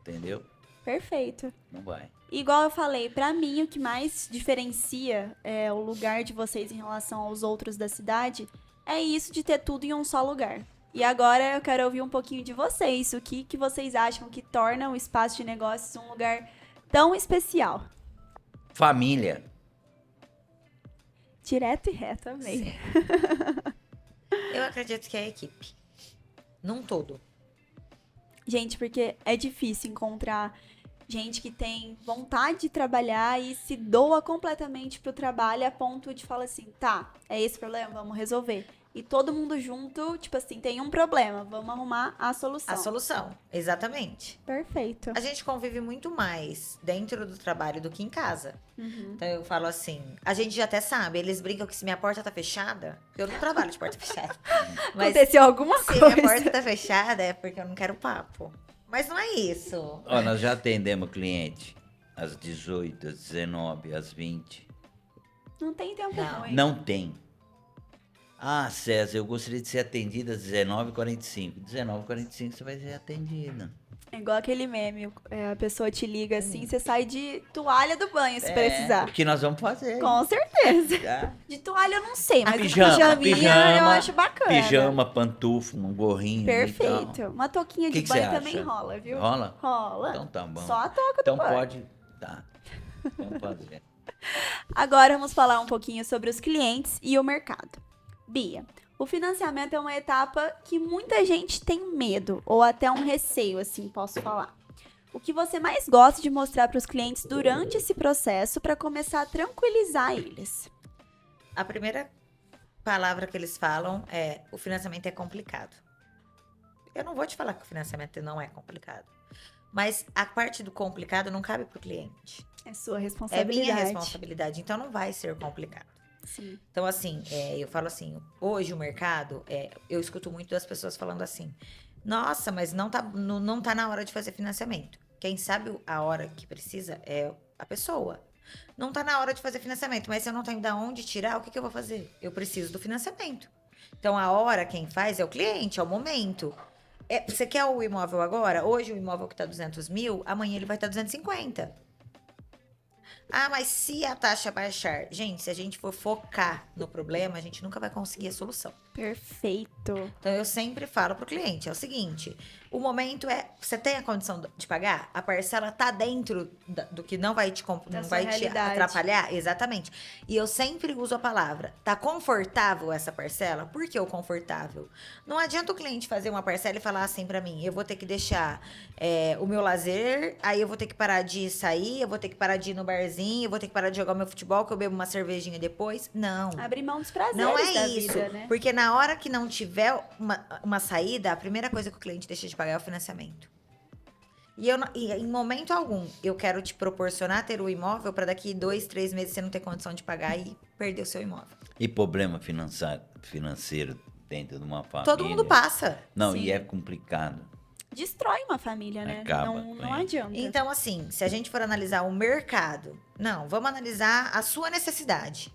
Entendeu? Perfeito. Não vai. Igual eu falei, pra mim o que mais diferencia o lugar de vocês em relação aos outros da cidade é isso de ter tudo em um só lugar. E agora eu quero ouvir um pouquinho de vocês, o que vocês acham que torna o espaço de negócios um lugar tão especial. Família. Direto e reto, amei. Sim. Eu acredito que é a equipe. Num todo. Gente, porque é difícil encontrar gente que tem vontade de trabalhar e se doa completamente pro trabalho a ponto de falar assim, tá, é esse problema, vamos resolver. E todo mundo junto, tipo assim, tem um problema, vamos arrumar a solução. A solução, exatamente. Perfeito. A gente convive muito mais dentro do trabalho do que em casa. Uhum. Então eu falo assim, a gente já até sabe, eles brincam que se minha porta tá fechada, eu não trabalho de porta fechada. Mas Aconteceu alguma se coisa. minha porta tá fechada é porque eu não quero papo. Mas não é isso. Ó, nós já atendemos cliente às 18, às 19, às 20. Não tem tempo Não. ruim. Não tem. Ah, César, eu gostaria de ser atendida às 19h45. 19h45 você vai ser atendida. É igual aquele meme, a pessoa te liga assim, você sai de toalha do banho se precisar. O que nós vamos fazer? Com certeza. Tá? De toalha eu não sei, mas Pijama, pijaminha eu acho bacana. Pijama, pantufa, um gorrinho. Perfeito. E tal. Uma touquinha de Que você banho também acha? rola, viu? Rola? Rola. Então tá bom. Só a touca do Então banho. pode. Tá. Vamos fazer. Agora vamos falar um pouquinho sobre os clientes e o mercado. Bia, o financiamento é uma etapa que muita gente tem medo, ou até um receio, assim, posso falar. O que você mais gosta de mostrar para os clientes durante esse processo para começar a tranquilizar eles? A primeira palavra que eles falam é: o financiamento é complicado. Eu não vou te falar que o financiamento não é complicado. Mas a parte do complicado não cabe pro cliente. É sua É responsabilidade. minha responsabilidade, então não vai ser complicado. Sim. Então, assim, eu falo assim, hoje o mercado, eu escuto muito das pessoas falando assim, nossa, mas não tá na hora de fazer financiamento. Quem sabe a hora que precisa é a pessoa. Não tá na hora de fazer financiamento, mas se eu não tenho da onde tirar, o que eu vou fazer? Eu preciso do financiamento. Então, a hora quem faz é o cliente, é o momento. Você quer o imóvel agora? Hoje o imóvel que tá 200 mil, amanhã ele vai estar 250. Ah, mas se a taxa baixar? Gente, se a gente for focar no problema, a gente nunca vai conseguir a solução. Perfeito. Então, eu sempre falo pro cliente, é o seguinte, o momento você tem a condição de pagar? A parcela tá dentro do que não vai Da não sua vai te realidade. atrapalhar? Exatamente. E eu sempre uso a palavra, tá confortável essa parcela? Por que o confortável? Não adianta o cliente fazer uma parcela e falar assim pra mim, eu vou ter que deixar o meu lazer, aí eu vou ter que parar de sair, eu vou ter que parar de ir no barzinho, eu vou ter que parar de jogar o meu futebol, que eu bebo uma cervejinha depois. Não. Abrir mão dos prazeres Não é da isso. vida, né? Porque na hora que não tiver uma saída, a primeira coisa que o cliente deixa de pagar é o financiamento. E em momento algum, eu quero te proporcionar ter o imóvel para daqui 2, 3 meses você não ter condição de pagar e perder o seu imóvel. E problema financeiro dentro de uma família? Todo mundo passa. Não, Sim. e é complicado. Destrói uma família, né? Acaba não com não ele. adianta. Então, assim, se a gente for analisar o mercado, vamos analisar a sua necessidade.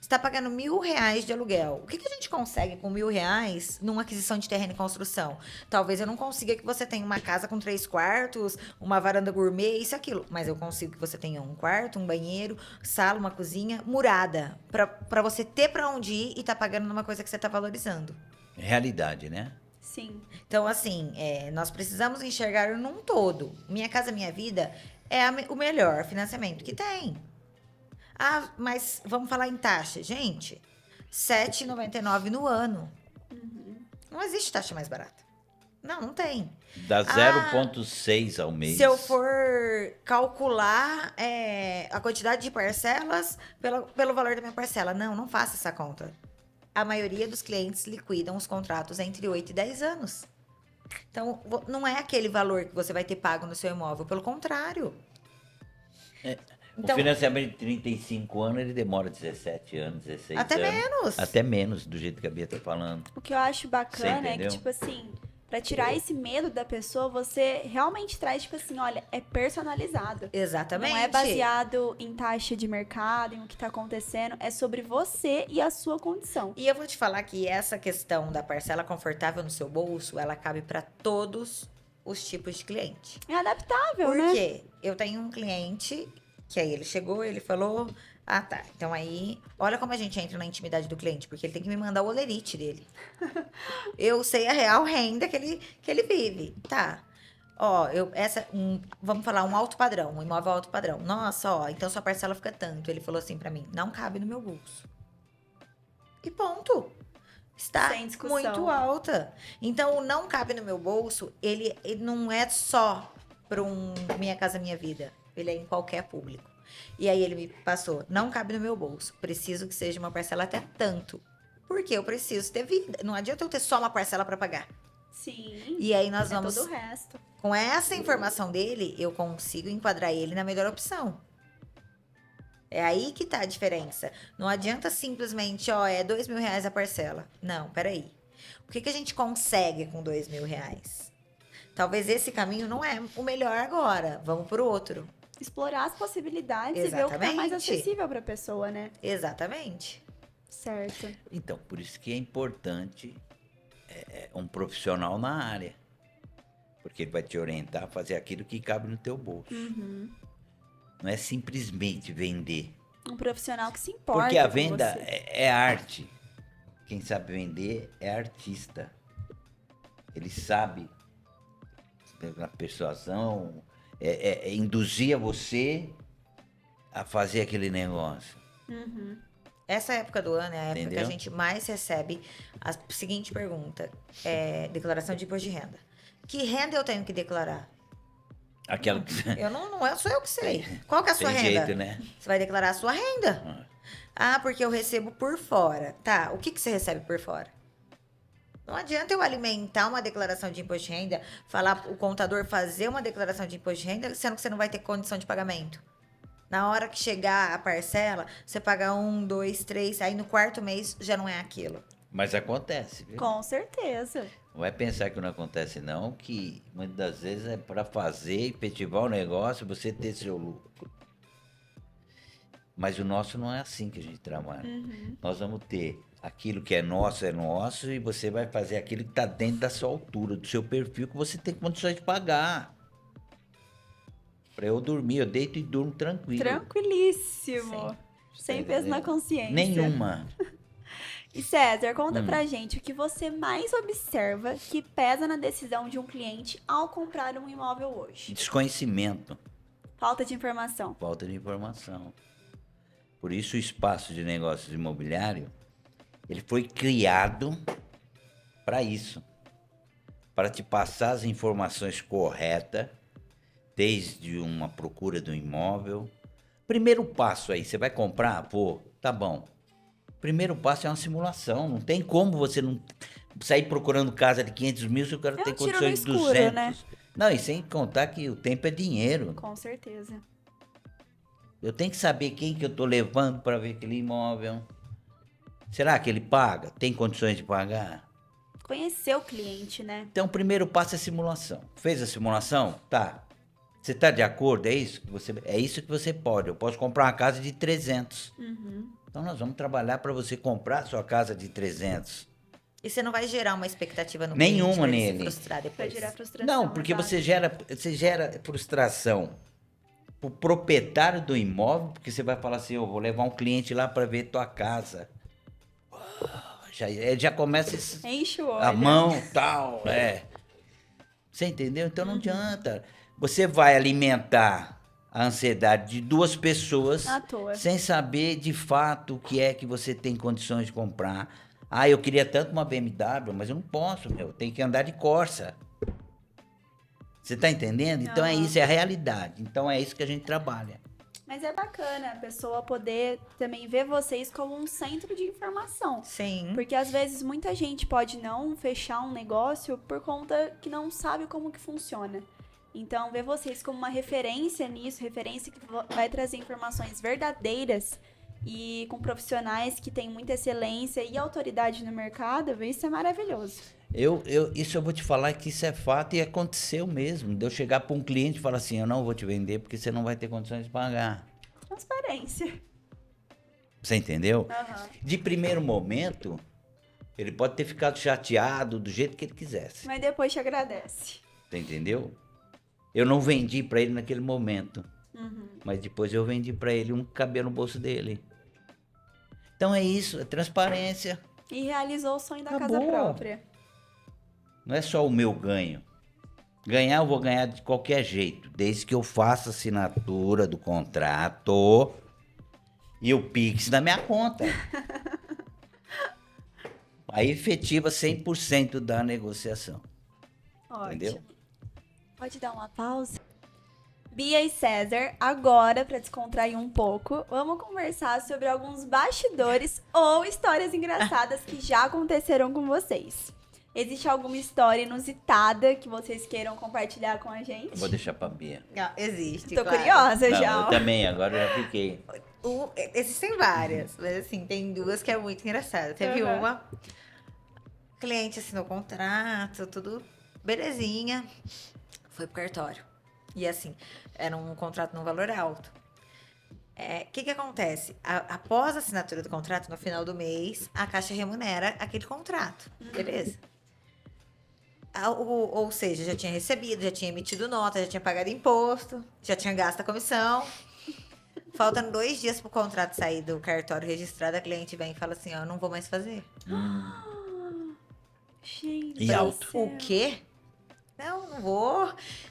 Você está pagando R$1.000 de aluguel. O que a gente consegue com R$1.000 numa aquisição de terreno e construção? Talvez eu não consiga que você tenha uma casa com 3 quartos, uma varanda gourmet, isso e aquilo. Mas eu consigo que você tenha um quarto, um banheiro, sala, uma cozinha, murada. Para você ter para onde ir e tá pagando numa coisa que você tá valorizando. Realidade, né? Sim. Então, assim, nós precisamos enxergar num todo. Minha Casa Minha Vida é o melhor financiamento que tem. Ah, mas vamos falar em taxa. Gente, R$ 7,99 no ano. Não existe taxa mais barata. Não tem. Dá 0,6 ao mês. Se eu for calcular a quantidade de parcelas pelo valor da minha parcela. Não faça essa conta. A maioria dos clientes liquidam os contratos entre 8 e 10 anos. Então, não é aquele valor que você vai ter pago no seu imóvel. Pelo contrário. O financiamento de 35 anos, ele demora 17 anos, 16 Até anos. menos. Até menos, do jeito que a Bia tá falando. O que eu acho bacana é que, entendeu? tipo assim, pra tirar esse medo da pessoa, você realmente traz, tipo assim, olha, é personalizado. Exatamente. Não é baseado em taxa de mercado, em o que tá acontecendo. É sobre você e a sua condição. E eu vou te falar que essa questão da parcela confortável no seu bolso, ela cabe para todos os tipos de cliente. É adaptável, Por né? quê? Eu tenho um cliente que aí ele chegou, ele falou, tá, então aí, olha como a gente entra na intimidade do cliente, porque ele tem que me mandar o olerite dele. Eu sei a real renda que ele vive. Tá. Ó, vamos falar um alto padrão, um imóvel alto padrão. Nossa, então sua parcela fica tanto. Ele falou assim pra mim, não cabe no meu bolso. E ponto. Está Sem discussão. muito alta. Então, o não cabe no meu bolso, ele não é só para Minha Casa Minha Vida. Ele é em qualquer público. E aí ele me passou, não cabe no meu bolso. Preciso que seja uma parcela até tanto. Porque eu preciso ter vida. Não adianta eu ter só uma parcela para pagar. Sim. E aí nós é vamos... todo o resto. Com essa informação dele, eu consigo enquadrar ele na melhor opção. É aí que tá a diferença. Não adianta simplesmente, é R$2.000 a parcela. Não, peraí. O que a gente consegue com R$2.000? Talvez esse caminho não é o melhor agora. Vamos pro outro. Explorar as possibilidades e ver o que tá mais Exatamente. acessível pra pessoa, né? Exatamente. Certo. Então, por isso que é importante um profissional na área. Porque ele vai te orientar a fazer aquilo que cabe no teu bolso. Não é simplesmente vender. Um profissional que se importa. Porque a com venda você. é arte. Quem sabe vender é artista. Ele sabe, na persuasão, induzir você a fazer aquele negócio. Essa época do ano é a época que Entendeu? a gente mais recebe a seguinte pergunta. Declaração de imposto de renda. Que renda eu tenho que declarar? Aquela que Sou eu que sei. Qual que é a sua tem renda? jeito, né? Você vai declarar a sua renda. Porque eu recebo por fora. Tá, o que você recebe por fora? Não adianta eu alimentar uma declaração de imposto de renda, falar o contador fazer uma declaração de imposto de renda, sendo que você não vai ter condição de pagamento. Na hora que chegar a parcela, você paga 1, 2, 3, aí no quarto mês já não é aquilo. Mas acontece, viu? Com certeza. Não vai pensar que não acontece, não, que muitas das vezes é para fazer, efetivar o negócio, você ter seu lucro. Mas o nosso não é assim que a gente trabalha. Nós vamos ter aquilo que é nosso, e você vai fazer aquilo que está dentro da sua altura, do seu perfil, que você tem condições de pagar. Para eu dormir, eu deito e durmo tranquilo. Tranquilíssimo. Sem peso na consciência. Nenhuma. E César, conta pra gente o que você mais observa que pesa na decisão de um cliente ao comprar um imóvel hoje. Desconhecimento, Falta de informação. falta de informação. Por isso o espaço de negócios imobiliário, ele foi criado para isso. Para te passar as informações corretas, desde uma procura do imóvel. Primeiro passo aí, você vai comprar? Pô, tá bom. Primeiro passo é uma simulação. Não tem como você não sair procurando casa de 500 mil se o cara tem tiro no condições de escuro, 200. né? Não, e sem contar que o tempo é dinheiro. Com certeza. Eu tenho que saber quem que eu tô levando para ver aquele imóvel. Será que ele paga? Tem condições de pagar? Conhecer o cliente, né? Então, o primeiro passo é simulação. Fez a simulação? Tá. Você está de acordo? É isso que você pode. Eu posso comprar uma casa de 300. Então, nós vamos trabalhar para você comprar a sua casa de 300. E você não vai gerar uma expectativa no Nenhuma cliente pra ele nele. se frustrar Pra depois. gerar frustração. Não, porque exato. você gera frustração pro proprietário do imóvel, porque você vai falar assim, eu vou levar um cliente lá para ver tua casa. Já começa Enche o olho. a mão, tal, Você entendeu? Então não adianta. Você vai alimentar a ansiedade de duas pessoas À toa. sem saber de fato o que é que você tem condições de comprar. Ah, eu queria tanto uma BMW, mas eu não posso, eu tenho que andar de Corsa. Você tá entendendo? Então é isso, é a realidade. Então é isso que a gente trabalha. Mas é bacana a pessoa poder também ver vocês como um centro de informação. Sim. Porque às vezes muita gente pode não fechar um negócio por conta que não sabe como que funciona. Então, ver vocês como uma referência nisso, referência que vai trazer informações verdadeiras e com profissionais que têm muita excelência e autoridade no mercado, isso é maravilhoso. Isso eu vou te falar que isso é fato e aconteceu mesmo. De eu chegar para um cliente e falar assim, eu não vou te vender porque você não vai ter condições de pagar. Transparência. Você entendeu? Aham. De primeiro momento, ele pode ter ficado chateado do jeito que ele quisesse. Mas depois te agradece. Você entendeu? Eu não vendi para ele naquele momento. Mas depois eu vendi para ele um cabelo no bolso dele. Então é isso, é transparência. E realizou o sonho da casa Acabou. própria. Não é só o meu ganho. Ganhar eu vou ganhar de qualquer jeito, desde que eu faça a assinatura do contrato e o Pix na minha conta. Aí efetiva 100% da negociação. Ótimo. Entendeu? Pode dar uma pausa? Bia e César, agora, para descontrair um pouco, vamos conversar sobre alguns bastidores ou histórias engraçadas que já aconteceram com vocês. Existe alguma história inusitada que vocês queiram compartilhar com a gente? Eu vou deixar pra Bia. Não, existe, Tô claro. curiosa Não, já. eu ó. também, agora eu já fiquei. Existem várias, mas assim, tem duas que é muito engraçada. Teve Uhum. uma, o cliente assinou o contrato, tudo belezinha, foi pro cartório. E assim, era um contrato num valor alto. O que acontece? Após a assinatura do contrato, no final do mês, a Caixa remunera aquele contrato, beleza? Ou seja, já tinha recebido, já tinha emitido nota, já tinha pagado imposto, já tinha gasto a comissão. Faltando 2 dias pro contrato sair do cartório registrado, a cliente vem e fala assim, ó, eu não vou mais fazer. Gente, E do alto. céu. O quê?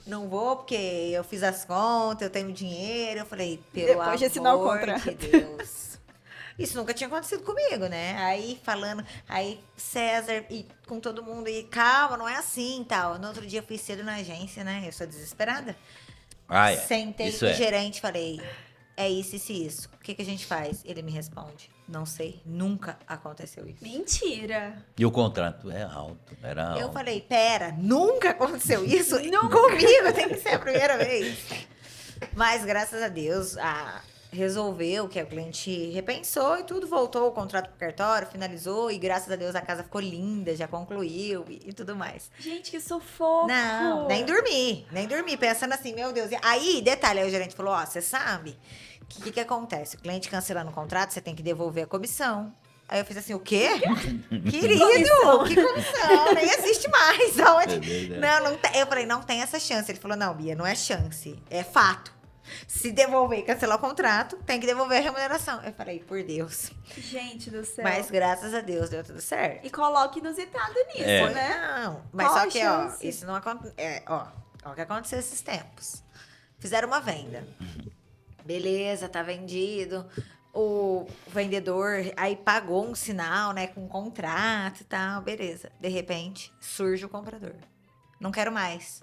Não vou, porque eu fiz as contas, eu tenho dinheiro. Eu falei, pelo Depois de assinar o amor contrato. de Deus. Isso nunca tinha acontecido comigo, né? Aí César e com todo mundo, e calma, não é assim e tal. No outro dia eu fui cedo na agência, né? Eu sou desesperada. Ah, é. Sentei Isso com o é. gerente e falei, é isso, isso. O que a gente faz? Ele me responde, não sei, nunca aconteceu isso. Mentira. E o contrato é alto, era alto. Eu falei, pera, nunca aconteceu isso? Comigo, tem que ser a primeira vez. Mas graças a Deus, resolveu que o cliente repensou e tudo, voltou o contrato pro cartório, finalizou e graças a Deus a casa ficou linda, já concluiu e tudo mais. Gente, que sufoco! Não, nem dormi, pensando assim, meu Deus. Aí, detalhe, aí o gerente falou, ó, você sabe o que acontece? O cliente cancelando o contrato, você tem que devolver a comissão. Aí eu fiz assim, o quê? Querido, que comissão? Nem existe mais. Aonde? Não tem. Eu falei, não tem essa chance. Ele falou, não, Bia, não é chance, é fato. Se devolver e cancelar o contrato, tem que devolver a remuneração. Eu falei, por Deus. Gente do céu. Mas graças a Deus deu tudo certo. E coloque inusitado nisso, né? Não, mas Qual só a que, chance? isso não acontece. Ó, o que aconteceu esses tempos. Fizeram uma venda. Beleza, tá vendido. O vendedor aí pagou um sinal, né, com um contrato e tal, beleza. De repente, surge o comprador. Não quero mais.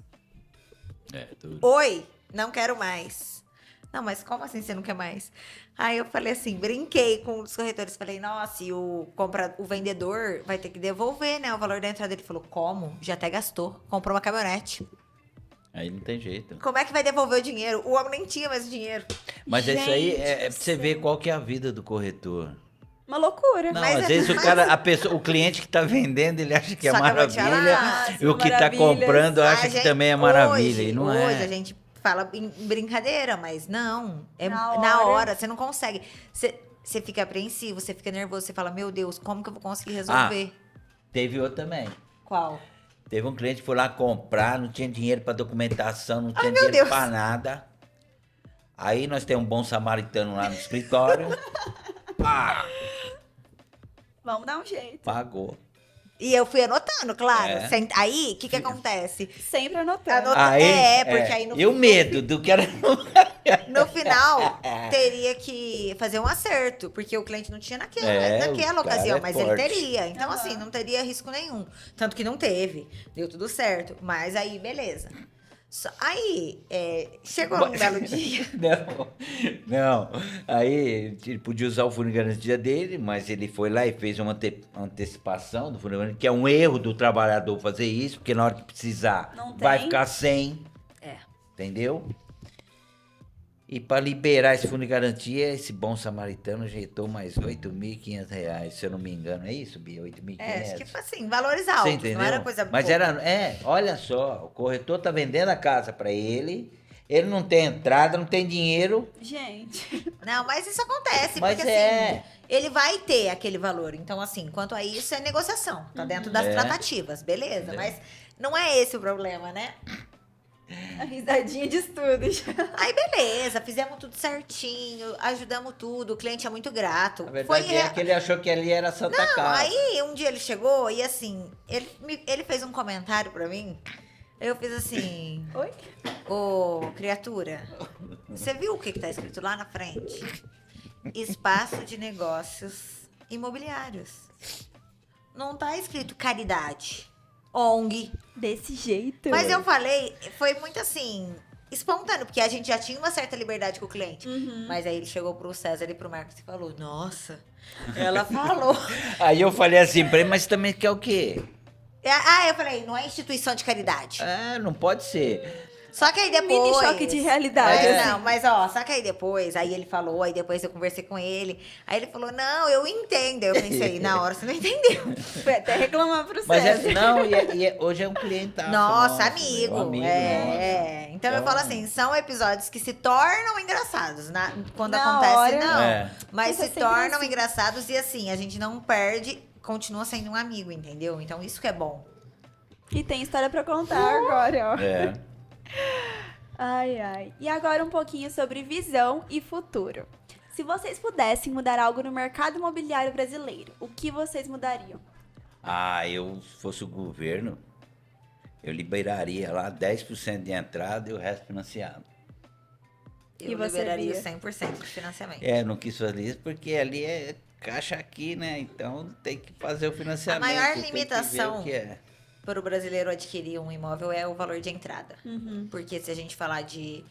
Tudo. Oi, não quero mais. Não, mas como assim você não quer mais? Aí eu falei assim, brinquei com os corretores. Falei, nossa, e o vendedor vai ter que devolver, né, o valor da entrada. Ele falou, como? Já até gastou. Comprou uma caminhonete. Aí não tem jeito. Como é que vai devolver o dinheiro? O homem nem tinha mais o dinheiro. Mas Gente isso aí do pra você ver qual que é a vida do corretor. Uma loucura. Não, Mas às vezes o cliente que tá vendendo, ele acha que é Só que eu vou te maravilha. falar, E o que tá maravilhas. comprando acha A que gente- também é maravilha. E não hoje é. a gente fala em brincadeira, mas não. É Na na hora. hora, você não consegue. Você fica apreensivo, você fica nervoso, você fala, meu Deus, como que eu vou conseguir resolver? Teve outro também. Qual? Teve um cliente que foi lá comprar, não tinha dinheiro pra documentação, não tinha meu dinheiro Deus. pra nada. Aí nós temos um bom samaritano lá no escritório. Pá, Vamos dar um jeito. pagou. E eu fui anotando, claro. É. Aí, o que acontece? Sempre anotando. Porque aí no E o medo do que era. No final, teria que fazer um acerto, porque o cliente não tinha naquela O cara ocasião, é mas forte. ele teria. Então, Aham. assim, não teria risco nenhum. Tanto que não teve. Deu tudo certo. Mas aí, beleza. Aí, chegou um belo dia. Não. Aí ele podia usar o fundo de garantia dele, mas ele foi lá e fez uma antecipação do fundo de garantia, que é um erro do trabalhador fazer isso, porque na hora que precisar Não vai tem. ficar sem. É. Entendeu? E para liberar esse fundo de garantia, esse bom samaritano ajeitou mais R$8.500, se eu não me engano. É isso, Bia? 8.500? Acho que foi assim, valores Você altos. entendeu? Não era coisa Mas pouca. olha só, o corretor tá vendendo a casa para ele não tem entrada, não tem dinheiro, Gente. Não, mas isso acontece, mas porque assim, ele vai ter aquele valor. Então, assim, quanto a isso, é negociação. Tá dentro das É. tratativas, beleza. É. Mas não é esse o problema, né? A risadinha de estudos. Aí, beleza, fizemos tudo certinho, ajudamos tudo, o cliente é muito grato. Na verdade é que ele achou que ali era Santa Não, Casa. aí um dia ele chegou e assim, ele fez um comentário pra mim. Eu fiz assim, Oi? ô criatura, você viu o que tá escrito lá na frente? Espaço de negócios imobiliários. Não tá escrito caridade, ONG. Desse jeito. Mas eu falei, foi muito assim, espontâneo, porque a gente já tinha uma certa liberdade com o cliente. Mas aí ele chegou pro César e pro Marcos e falou, nossa, ela falou. Aí eu falei assim pra ele, mas também quer o quê? Eu falei, não é instituição de caridade. Não pode ser. Só que aí depois... Mini choque de realidade, assim. Não, mas ó, só que aí depois, aí ele falou, aí depois eu conversei com ele. Aí ele falou, não, eu entendo. Eu pensei, na hora você não entendeu. Foi até reclamar pro Mas César. hoje é um cliente. Nossa, amigo. Meu amigo Então eu Então- falo assim, são episódios que se tornam engraçados. Quando Na acontece, hora. não. É. Mas Isso é se sempre tornam assim. engraçados e assim, a gente não perde, continua sendo um amigo, entendeu? Então isso que é bom. E tem história pra contar agora, ó. É. Ai, ai. E agora um pouquinho sobre visão e futuro. Se vocês pudessem mudar algo no mercado imobiliário brasileiro, o que vocês mudariam? Se fosse o governo, eu liberaria lá 10% de entrada e o resto financiado. E Eu você, liberaria Bia? 100% de financiamento. Não quis fazer isso porque ali é caixa aqui, né? Então tem que fazer o financiamento. A maior tem que ver limitação o que é. para o brasileiro adquirir um imóvel é o valor de entrada. Uhum. Porque se a gente falar de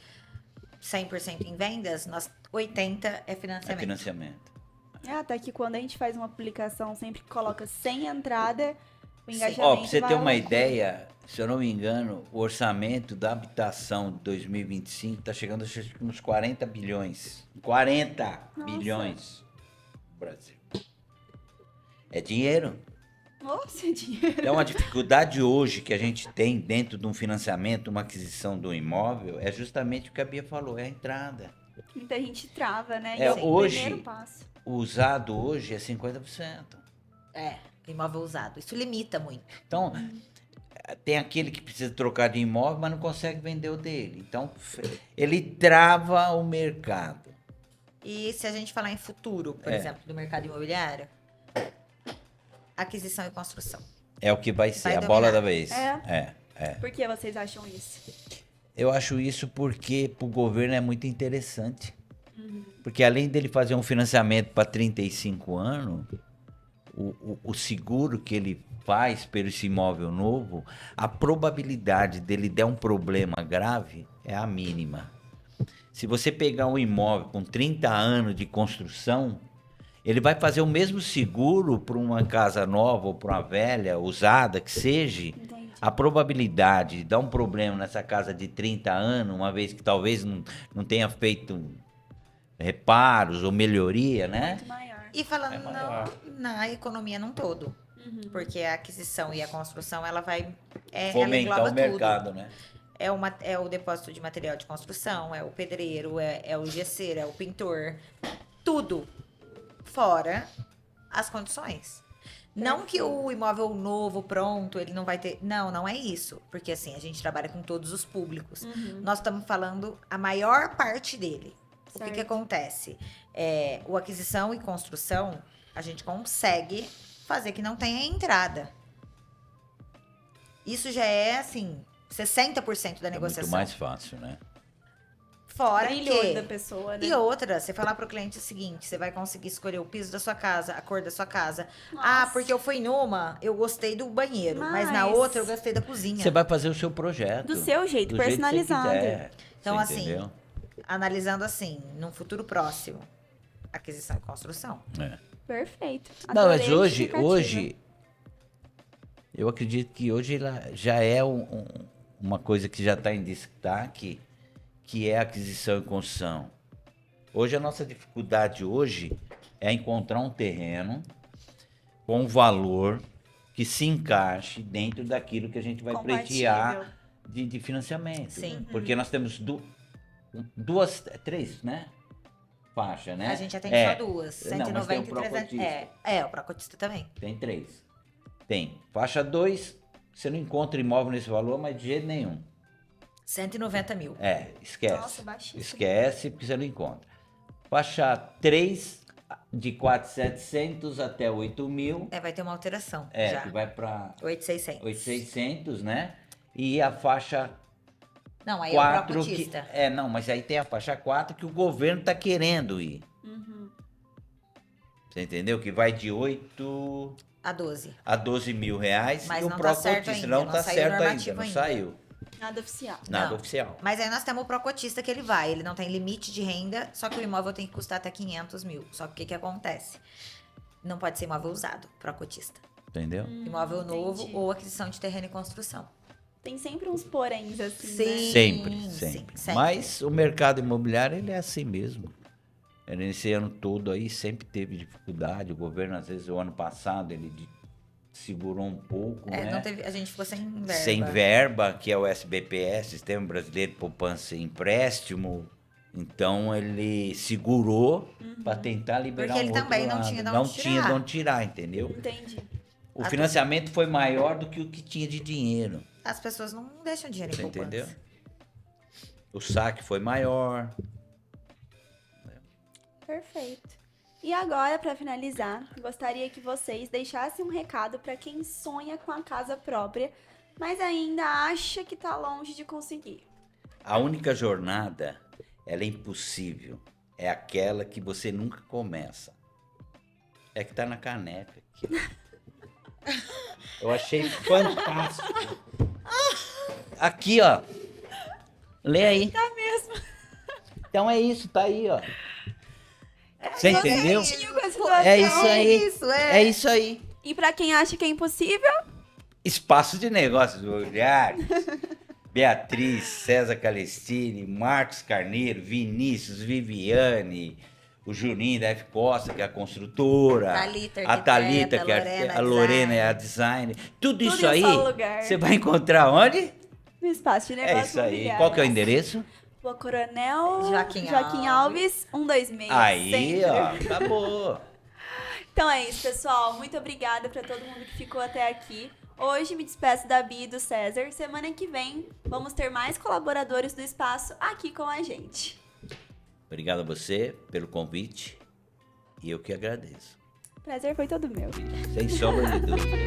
100% em vendas, 80% é É financiamento. financiamento. Até que quando a gente faz uma publicação, sempre coloca sem entrada, o Sim. engajamento Ó, pra você ter vai uma lá. ideia, se eu não me engano, o orçamento da habitação de 2025 está chegando a uns 40 bilhões. 40 bilhões no Brasil. É dinheiro. Nossa, dinheiro. Então, a dificuldade hoje que a gente tem dentro de um financiamento, uma aquisição de um imóvel, é justamente o que a Bia falou, é a entrada. Muita gente trava, né? É, E o hoje- primeiro passo. O usado hoje é 50%. Imóvel usado. Isso limita muito. Então, tem aquele que precisa trocar de imóvel, mas não consegue vender o dele. Então, ele trava o mercado. E se a gente falar em futuro, por exemplo, do mercado imobiliário, aquisição e construção. É o que vai ser, Vai a bola dominar. da vez. É? É. Por que vocês acham isso? Eu acho isso porque para o governo é muito interessante. Porque além dele fazer um financiamento para 35 anos, o seguro que ele faz pelo esse imóvel novo, a probabilidade dele der um problema grave é a mínima. Se você pegar um imóvel com 30 anos de construção, ele vai fazer o mesmo seguro para uma casa nova ou para uma velha, usada, que seja. Entendi. A probabilidade de dar um problema nessa casa de 30 anos, uma vez que talvez não tenha feito reparos ou melhoria, né? Muito maior. E falando É maior. na economia num todo. Porque a aquisição e a construção, ela vai... ela Fomentar engloba o mercado, né? É o depósito de material de construção, é o pedreiro, é o gesseiro, é o pintor. Tudo. Fora as condições. Não que o imóvel novo, pronto, ele não vai ter... Não é isso. Porque assim, a gente trabalha com todos os públicos. Nós estamos falando a maior parte dele. O que Certo. acontece? O aquisição e construção, a gente consegue fazer que não tenha entrada. Isso já é, assim, 60% da É negociação. muito mais fácil, né? Fora Brilho o olho da que... pessoa, né? E outra, você falar pro cliente o seguinte, você vai conseguir escolher o piso da sua casa, a cor da sua casa. Nossa. Ah, porque eu fui numa, eu gostei do banheiro, mas na Mas- outra eu gostei da cozinha. Você vai fazer o seu projeto. Do seu jeito, do jeito que você personalizado. quiser. Então, Você assim, entendeu? Analisando assim, num futuro próximo, aquisição e construção. É. Perfeito. Não, Adorei mas a hoje, justificativa. eu acredito que hoje ela já é uma coisa que já está em destaque, que é a aquisição e construção. Hoje a nossa dificuldade hoje é encontrar um terreno com um valor que se encaixe dentro daquilo que a gente vai Compatível. pleitear de financiamento. Sim. Porque nós temos três, né? Faixa, né? A gente atende só duas, Não, mas tem 190 o e 300. procotista. O procotista também. Tem três. Tem. Faixa 2, você não encontra imóvel nesse valor, mas de jeito nenhum. 190 mil. Esquece. Nossa, baixíssimo. Esquece, porque você não encontra. Faixa 3, de 4.700 até 8.000. Vai ter uma alteração Que já. vai para 8,600. 8.600, né? E a faixa Não, aí 4 é o procotista. não, mas aí tem a faixa 4 que o governo tá querendo ir. Você entendeu? Que vai de 8 A 12. a 12 mil reais. Mas e o não tá certo procotista ainda, não não tá saiu certo ainda, normativo não ainda. saiu. Nada oficial. Nada Não. oficial. Mas aí nós temos o procotista que ele vai. Ele não tem limite de renda, só que o imóvel tem que custar até 500 mil. Só que o que acontece? Não pode ser imóvel usado, procotista. Entendeu? Imóvel novo entendi. ou aquisição de terreno e construção. Tem sempre uns poréns assim, Sim. né? Sempre. sempre. Mas o mercado imobiliário, ele é assim mesmo. Esse ano todo aí sempre teve dificuldade. O governo, às vezes, o ano passado, ele segurou um pouco, né? Não teve, a gente ficou sem verba. Sem verba, que é o SBPS, Sistema Brasileiro de Poupança e Empréstimo. Então, ele segurou para tentar liberar Porque ele um outro também não lado. tinha de Não onde tinha de tirar. onde tirar, entendeu? Entendi. O financiamento foi maior do que o que tinha de dinheiro. As pessoas não deixam dinheiro em Você poupança. entendeu? O saque foi maior. Perfeito. E agora, para finalizar, gostaria que vocês deixassem um recado para quem sonha com a casa própria, mas ainda acha que está longe de conseguir. A única jornada, ela é impossível. É aquela que você nunca começa. É que tá na caneca aqui. Eu achei fantástico. Aqui, ó. Lê aí. Tá mesmo. Então é isso, tá aí, ó. Você entendeu? Com a situação. É isso aí. Isso, É isso aí. E para quem acha que é impossível, Espaço de Negócios Imobiliários. Beatriz, César Calestini, Marcos Carneiro, Vinícius, Viviane, o Juninho da F Costa, que é a construtora. Thalita, a Thalita, que é a Lorena, é a design. Tudo isso em um aí, só lugar. você vai encontrar onde? No Espaço de É Negócios isso aí. Imobiliários. Qual que é o endereço? Rua Coronel Joaquim Alves, 126. Aí, Centro. ó, acabou. Então é isso, pessoal. Muito obrigada pra todo mundo que ficou até aqui. Hoje me despeço da Bia e do César. Semana que vem vamos ter mais colaboradores do Espaço aqui com a gente. Obrigado a você pelo convite. E eu que agradeço. O prazer foi todo meu. Sem sombra de dúvida.